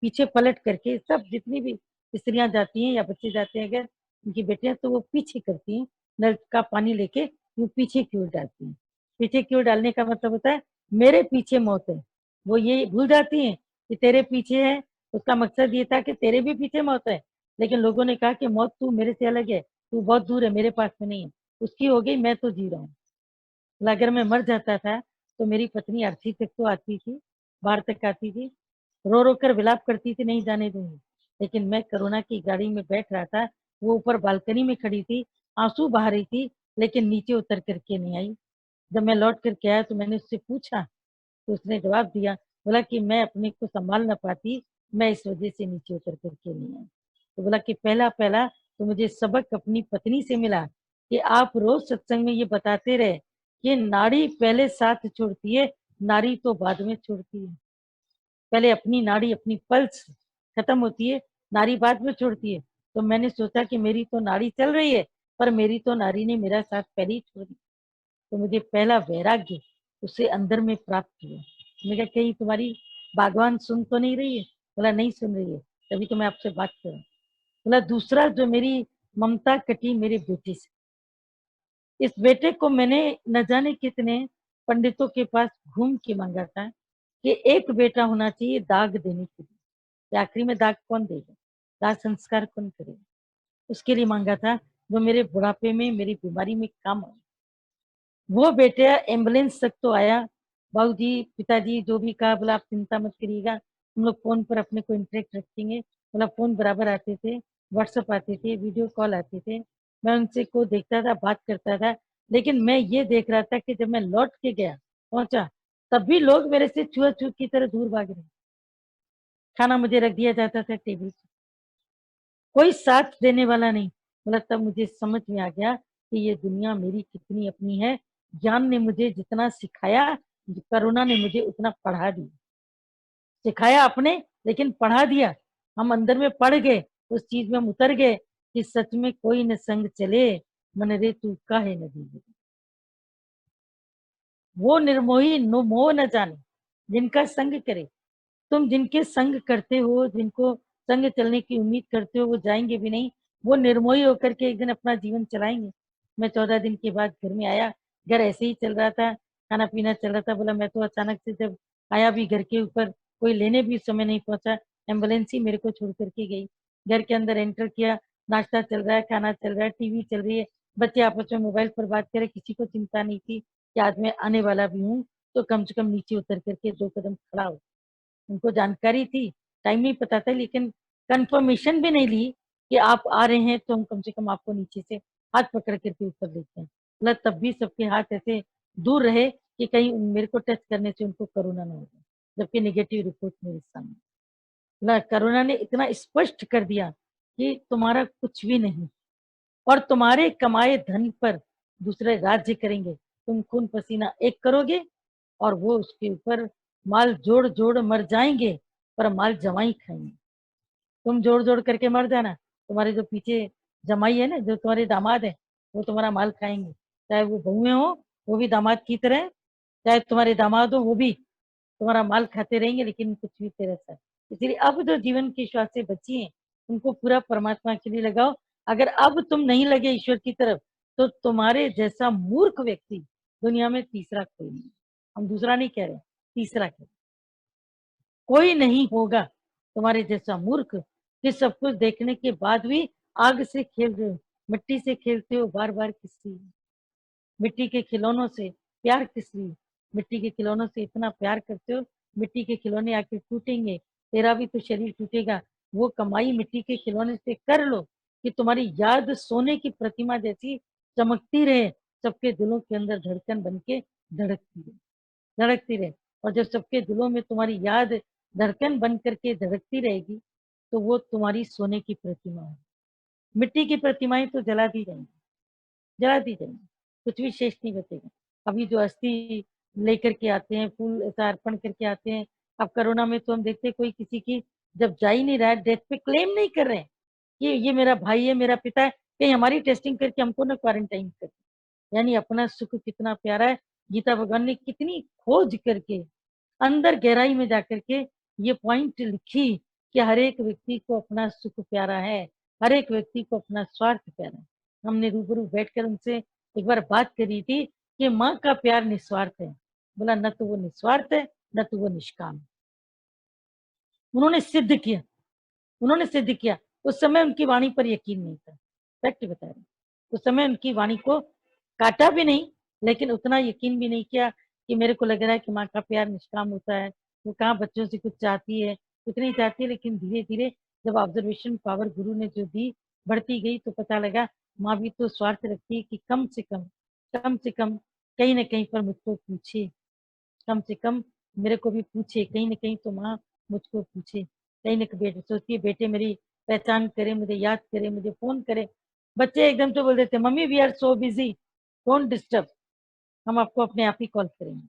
पीछे पलट करके, सब जितनी भी स्त्रियां जाती हैं या बच्चे जाते हैं, अगर उनकी बेटियां, तो वो पीछे करती हैं, नल का पानी लेके यूं पीछे की ओर डालती हैं। पीछे की ओर डालने का मतलब होता है मेरे पीछे मौत है। वो ये भूल जाती हैं कि तेरे पीछे है, उसका मकसद ये था कि तेरे भी पीछे मौत है। लेकिन लोगों ने कहा कि मौत तू मेरे से अलग है, तू बहुत दूर है, मेरे पास में नहीं है, उसकी हो गई, मैं तो जी रहा हूँ। अगर मैं मर जाता था तो मेरी पत्नी अर्थी तक तो आती थी, बाहर तक आती थी, रो रो कर विलाप करती थी, नहीं जाने दूंगी। लेकिन मैं कोरोना की गाड़ी में बैठ रहा था, वो ऊपर बालकनी में खड़ी थी, आंसू बहा रही थी, लेकिन नीचे उतर करके नहीं आई। जब मैं लौट करके आया तो मैंने उससे पूछा, तो उसने जवाब दिया, बोला कि मैं अपने को संभाल ना पाती, मैं इस वजह से नीचे उतर करके नहीं आई। तो बोला कि पहला पहला तो मुझे सबक अपनी पत्नी से मिला कि आप रोज सत्संग में ये बताते रहे कि नाड़ी पहले साथ छोड़ती है, नारी तो बाद में छोड़ती है। पहले अपनी नाड़ी, अपनी पल्स खत्म होती है, नाड़ी बाद में छोड़ती है। तो मैंने सोचा कि मेरी तो नाड़ी चल रही है, पर मेरी तो नाड़ी ने मेरा साथ पहले ही छोड़ दिया। तो मुझे पहला वैराग्य उससे अंदर में प्राप्त हुआ। मैंने कहा कहीं तुम्हारी भगवान सुन तो नहीं रही है? बोला नहीं सुन रही है, तभी तो मैं आपसे बात कर रहा हूँ। बोला दूसरा जो मेरी ममता कटी मेरे बेटे से, इस बेटे को मैंने न जाने कितने पंडितों के पास घूम के मांगा था कि एक बेटा होना चाहिए दाग देने के लिए। कि आखिरी में दाग कौन देगा, दाग संस्कार कौन करेगा? उसके लिए मांगा था जो मेरे बुढ़ापे में, मेरी बीमारी में काम आए। वो बेटे एम्बुलेंस तक तो आया। बाबूजी, पिताजी जो भी कहा, बोला आप चिंता मत करिएगा, हम लोग फोन पर अपने को इंटरेक्ट रखेंगे। बोला फोन बराबर आते थे, व्हाट्सएप आते थे, वीडियो कॉल आते थे, मैं उनसे को देखता था, बात करता था। लेकिन मैं ये देख रहा था कि जब मैं लौट के गया, पहुंचा, तब भी लोग मेरे से छुआछूत की तरह दूर भाग रहे। खाना मुझे रख दिया जाता था टेबल पे, कोई साथ देने वाला नहीं। बोला तब मुझे समझ में आ गया कि ये दुनिया मेरी कितनी अपनी है। ज्ञान ने मुझे जितना सिखाया, करुणा ने मुझे उतना पढ़ा दिया। सिखाया आपने, लेकिन पढ़ा दिया। हम अंदर में पढ़ गए, उस चीज में हम उतर गए कि सच में कोई न संग चले, मन रे तू काहे न दीजिए। वो निर्मोही नो मोह न जाने, जिनका संग करे। तुम जिनके संग करते हो, जिनको संग चलने की उम्मीद करते हो, वो जाएंगे भी नहीं। वो निर्मोही होकर के एक दिन अपना जीवन चलाएंगे। मैं 14 दिन के बाद घर में आया, घर ऐसे ही चल रहा था, खाना पीना चल रहा था। बोला मैं तो अचानक से जब आया भी घर के ऊपर, कोई लेने भी समय नहीं पहुंचा, एम्बुलेंस ही मेरे को छोड़ करके गई। घर के अंदर एंटर किया, नाश्ता चल रहा है, खाना चल रहा है, टीवी चल रही है, बच्चे आपस में मोबाइल पर बात करे, किसी को चिंता नहीं थी कि आज मैं आने वाला भी हूँ, तो कम से कम नीचे उतर करके 2 कदम खड़ा हो। उनको जानकारी थी, टाइम नहीं पता था, लेकिन कंफर्मेशन भी नहीं ली कि आप आ रहे हैं, तो हम कम से कम आपको नीचे से हाथ पकड़ करके ऊपर लेते हैं। मतलब तब भी सबके हाथ ऐसे दूर रहे कि कहीं मेरे को टच करने से उनको कोरोना ना हो जाए, जबकि नेगेटिव रिपोर्ट मेरे सामने। मतलब कोरोना ने इतना स्पष्ट कर दिया कि तुम्हारा कुछ भी नहीं, और तुम्हारे कमाए धन पर दूसरे राज्य करेंगे। तुम खून पसीना एक करोगे, और वो उसके ऊपर माल जोड़ जोड़ मर जाएंगे, पर माल जमाई खाएंगे। तुम जोड़ जोड़ करके मर जाना, तुम्हारे जो पीछे जमाई है ना, जो तुम्हारे दामाद है, वो तुम्हारा माल खाएंगे। चाहे वो बहुएं हो, वो भी दामाद की तरह, चाहे तुम्हारे दामाद हो, वो भी तुम्हारा माल खाते रहेंगे, लेकिन कुछ भी तेरा सर। इसलिए अब जो जीवन की श्वासें बची हैं, उनको पूरा परमात्मा के लिए लगाओ। अगर अब तुम नहीं लगे ईश्वर की तरफ, तो तुम्हारे जैसा मूर्ख व्यक्ति दुनिया में तीसरा कोई नहीं। हम दूसरा नहीं कह रहे, तीसरा कह रहे। कोई नहीं होगा तुम्हारे जैसा मूर्ख कि सब कुछ देखने के बाद भी आग से खेल रहे हो, मिट्टी से खेलते हो बार बार किस लिए? मिट्टी के खिलौनों से प्यार किस लिए? मिट्टी के खिलौनों से इतना प्यार करते हो, मिट्टी के खिलौने आके टूटेंगे, तेरा भी तो शरीर टूटेगा। वो कमाई मिट्टी के खिलौने से कर लो कि तुम्हारी याद सोने की प्रतिमा जैसी चमकती रहे, सबके दिलों के अंदर धड़कन बन के धड़कती रहे, धड़कती रहे। और जब सबके दिलों में तुम्हारी याद धड़कन बन करके धड़कती रहेगी, तो वो तुम्हारी सोने की प्रतिमा है। मिट्टी की प्रतिमाएं तो जला दी जाएंगी, जला दी जाएंगी, कुछ भी शेष नहीं बचेगा। अभी जो अस्थि लेकर के आते हैं, फूल ऐसा अर्पण करके आते हैं। अब कोरोना में तो हम देखते हैं कोई किसी की जब जा ही नहीं रहा है, डेथ पे क्लेम नहीं कर रहे हैं कि ये मेरा भाई है, मेरा पिता है, कहीं हमारी टेस्टिंग करके हमको ना क्वारंटाइन कर। यानी अपना सुख कितना प्यारा है। गीता भगवान ने कितनी खोज करके अंदर गहराई में जाकर के ये पॉइंट लिखी कि हर एक व्यक्ति को अपना सुख प्यारा है, हर एक व्यक्ति को अपना स्वार्थ प्यारा है। हमने रूबरू बैठकर उनसे एक बार बात करी थी कि माँ का प्यार निस्वार्थ है। बोला न तो वो निस्वार्थ है, न तो वो निष्काम है। उन्होंने सिद्ध किया, उन्होंने सिद्ध किया। उस समय उनकी वाणी पर यकीन नहीं था, फैक्ट बता रहे। उस समय उनकी वाणी को काटा भी नहीं, लेकिन उतना यकीन भी नहीं किया कि मेरे को लग रहा है कि माँ का प्यार निष्काम होता है, वो कहाँ बच्चों से कुछ चाहती है, कुछ नहीं चाहती है। लेकिन धीरे धीरे जब ऑब्जर्वेशन पावर गुरु ने जो दी बढ़ती गई, तो पता लगा माँ भी तो स्वार्थ रखती है कि कम से कम, कम से कम कहीं ना कहीं पर मुझको पूछे, कम से कम मेरे को भी पूछे, कहीं ना कहीं तो माँ मुझको पूछे। कहीं ना कहीं बेटे सोचती है बेटे मेरी पहचान करे, मुझे याद करे, मुझे फोन करे। बच्चे एकदम तो बोल देते mummy we are so busy, don't disturb, हम आपको अपने आप ही कॉल करेंगे।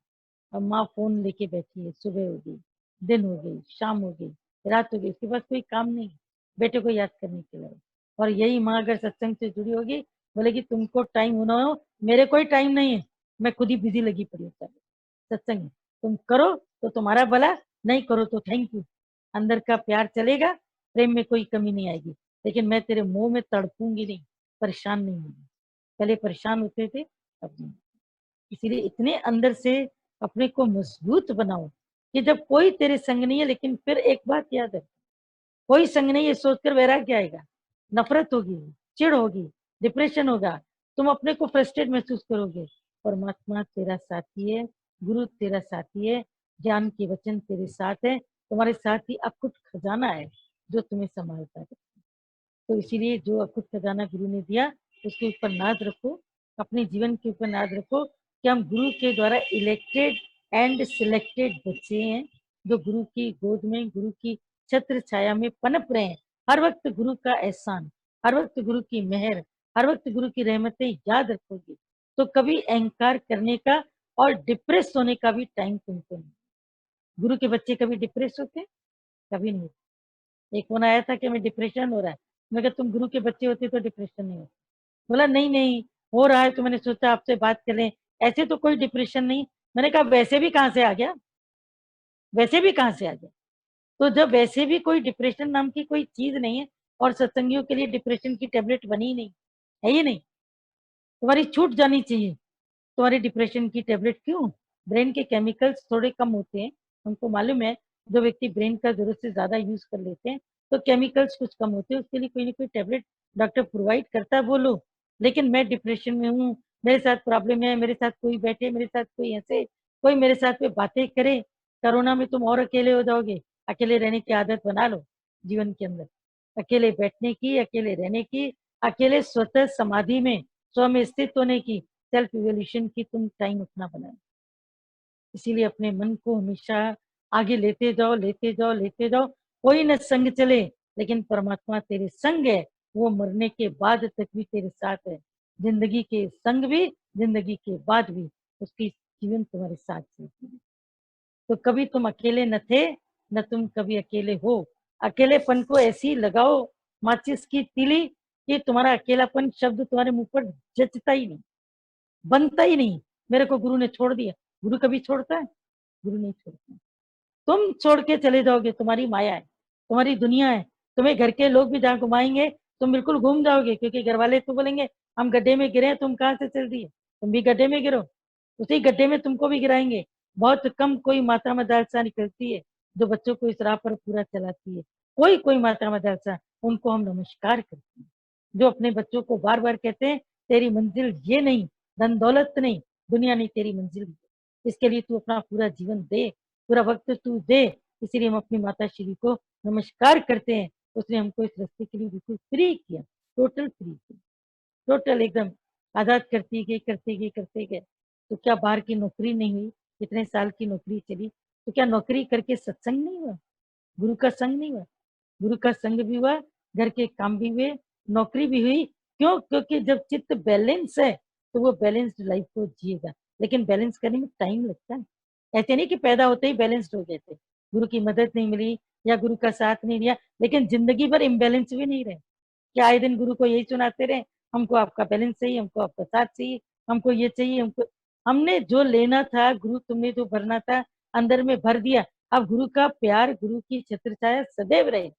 अब माँ फोन लेके बैठी है, सुबह होगी, दिन हो गई, शाम हो गई, रात हो गई, उसके पास कोई काम नहीं है बेटे को याद करने के लिए। और यही माँ अगर सत्संग से जुड़ी होगी, बोलेगी तुमको टाइम होना हो, मेरे कोई टाइम नहीं है, मैं खुद ही बिजी लगी पड़ी हूँ सत्संग में। तुम करो तो तुम्हारा भला, नहीं करो तो थैंक यू। अंदर का प्यार चलेगा, प्रेम में कोई कमी नहीं आएगी, लेकिन मैं तेरे मुंह में तड़पूंगी नहीं, परेशान नहीं होंगी। पहले परेशान होते थे, अब नहीं। इसीलिए इतने अंदर से अपने को मजबूत बनाओ कि जब कोई तेरे संग नहीं है, लेकिन फिर एक बात याद है, कोई संग नहीं है सोचकर वैराग्य आएगा, नफरत होगी, चिढ़ होगी, डिप्रेशन होगा, तुम अपने को फ्रस्ट्रेट महसूस करोगे। परमात्मा तेरा साथी है, गुरु तेरा साथी है, ज्ञान के वचन तेरे साथ है, तुम्हारे साथ ही अकुट खजाना है जो तुम्हें संभालता है। तो इसीलिए जो अकुट खजाना गुरु ने दिया, उसके ऊपर नाज रखो, अपने जीवन के ऊपर नाज रखो कि हम गुरु के द्वारा इलेक्टेड एंड सिलेक्टेड बच्चे हैं, जो गुरु की गोद में, गुरु की छत्र छाया में पनप रहे हैं। हर वक्त गुरु का एहसान, हर वक्त गुरु की मेहर, हर वक्त गुरु की रहमतें याद रखोगे, तो कभी अहंकार करने का और डिप्रेस होने का भी टाइम तुमको नहीं। गुरु के बच्चे कभी डिप्रेस होते? कभी नहीं। एक फोन आया था कि मैं डिप्रेशन हो रहा है, मैं कहा तुम गुरु के बच्चे होते तो डिप्रेशन नहीं होता। बोला नहीं नहीं हो रहा है, तो मैंने सोचा आपसे बात कर लें, ऐसे तो कोई डिप्रेशन नहीं। मैंने कहा वैसे भी कहाँ से आ गया, वैसे भी कहाँ से आ गया? तो जब वैसे भी कोई डिप्रेशन नाम की कोई चीज नहीं है, और सत्संगियों के लिए डिप्रेशन की टेबलेट बनी ही नहीं है, ही नहीं, तुम्हारी छूट जानी चाहिए। तुम्हारी डिप्रेशन की टेबलेट क्यों? ब्रेन के केमिकल्स थोड़े कम होते हैं, हमको मालूम है। जो व्यक्ति ब्रेन का जरूरत से ज्यादा यूज कर लेते हैं, तो केमिकल्स कुछ कम होते हैं, उसके लिए कोई ना कोई टेबलेट डॉक्टर प्रोवाइड करता है, बोलो। लेकिन मैं डिप्रेशन में हूँ, मेरे साथ प्रॉब्लम है, मेरे साथ कोई बैठे, मेरे साथ कोई ऐसे, कोई मेरे साथ में बातें करे। कोरोना में तुम और अकेले हो जाओगे। अकेले रहने की आदत बना लो जीवन के अंदर, अकेले बैठने की, अकेले रहने की, अकेले स्वतः समाधि में, स्व में स्थित होने की, सेल्फ इवोल्यूशन की तुम टाइम अपना बनाए। इसीलिए अपने मन को हमेशा आगे लेते जाओ, लेते जाओ, लेते जाओ। कोई न संग चले, लेकिन परमात्मा तेरे संग है, वो मरने के बाद तक भी तेरे साथ है। जिंदगी के संग भी, जिंदगी के बाद भी उसकी जीवन तुम्हारे साथ चलती है। तो कभी तुम अकेले न थे, न तुम कभी अकेले हो। अकेलेपन को ऐसी लगाओ माचिस की तीली कि तुम्हारा अकेलापन शब्द तुम्हारे मुंह पर जचता ही नहीं, बनता ही नहीं। मेरे को गुरु ने छोड़ दिया, गुरु कभी छोड़ता है? गुरु नहीं छोड़ता। तुम छोड़ के चले जाओगे, तुम्हारी माया है, तुम्हारी दुनिया है। तुम्हें घर के लोग भी जहाँ घुमाएंगे, तुम बिल्कुल घूम जाओगे, क्योंकि घर वाले तो बोलेंगे हम गड्ढे में गिरे, तुम कहाँ से चल दिए, तुम भी गड्ढे में गिरो, उसी गड्ढे में तुमको भी गिराएंगे। बहुत कम कोई माता मदरसा निकलती है जो बच्चों को इस राह पर पूरा चलाती है। कोई कोई माता मदरसा, उनको हम नमस्कार करते हैं, जो अपने बच्चों को बार बार कहते हैं तेरी मंजिल ये नहीं, धन दौलत नहीं, दुनिया नहीं, तेरी मंजिल। इसके लिए तू अपना पूरा जीवन दे, पूरा वक्त तू दे। इसीलिए हम अपनी माता श्री को नमस्कार करते हैं। उसने हमको इस रास्ते के लिए बिल्कुल फ्री किया, टोटल फ्री किया, टोटल एकदम आजाद करती गई, करते गए, करते गए। तो क्या बाहर की नौकरी नहीं हुई? इतने साल की नौकरी चली, तो क्या नौकरी करके सत्संग नहीं हुआ? गुरु का संग नहीं हुआ? गुरु का संग भी हुआ, घर के काम भी हुए, नौकरी भी हुई। क्यों? क्योंकि जब चित्त बैलेंस है, तो वो बैलेंस्ड लाइफ को जिएगा। लेकिन बैलेंस करने में टाइम लगता है। ऐसे नहीं कि पैदा होते ही बैलेंस्ड हो गए थे, गुरु की मदद नहीं मिली या गुरु का साथ नहीं दिया, लेकिन जिंदगी भर इम्बैलेंस भी नहीं रहे। क्या आए दिन गुरु को यही सुनाते रहे, हमको आपका बैलेंस चाहिए, हमको आपका साथ चाहिए, हमको ये चाहिए, हमको। हमने जो लेना था, गुरु तुमने जो भरना था अंदर में भर दिया। अब गुरु का प्यार, गुरु की छत्र छाया सदैव रहे,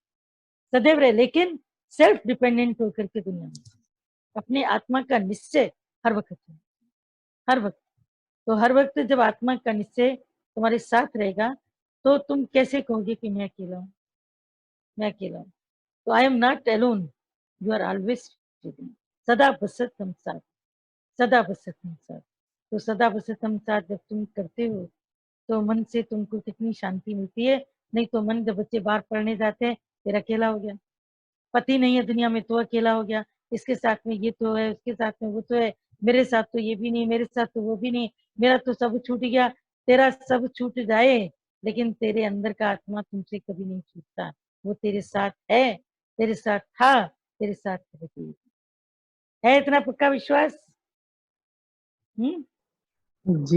सदैव रहे, लेकिन सेल्फ डिपेंडेंट होकर के दुनिया में अपने आत्मा का निश्चय हर वक्त हो, हर वक्त। तो हर वक्त जब आत्मा का निश्चय तुम्हारे साथ रहेगा, तो तुम कैसे कहोगे कि मैं अकेला हूँ, मैं अकेला हूँ? तो I am not alone, you are always with me. सदा बसत हम साथ, सदा बसत हम साथ। तो सदा बसत हम साथ जब तुम करते हो, तो मन से तुमको कितनी शांति मिलती है। नहीं तो मन, जब बच्चे बाहर पढ़ने जाते हैं, फिर अकेला हो गया, पति नहीं है दुनिया में तो अकेला हो गया, इसके साथ में ये तो है, उसके साथ में वो तो है, मेरे साथ तो ये भी नहीं, मेरे साथ तो वो भी नहीं, मेरा तो सब छूट गया। तेरा सब छूट जाए, लेकिन तेरे अंदर का आत्मा तुमसे कभी नहीं छूटता। वो तेरे साथ है, तेरे साथ था, तेरे साथ रहेगी। है इतना पक्का विश्वास? हम्म। जी।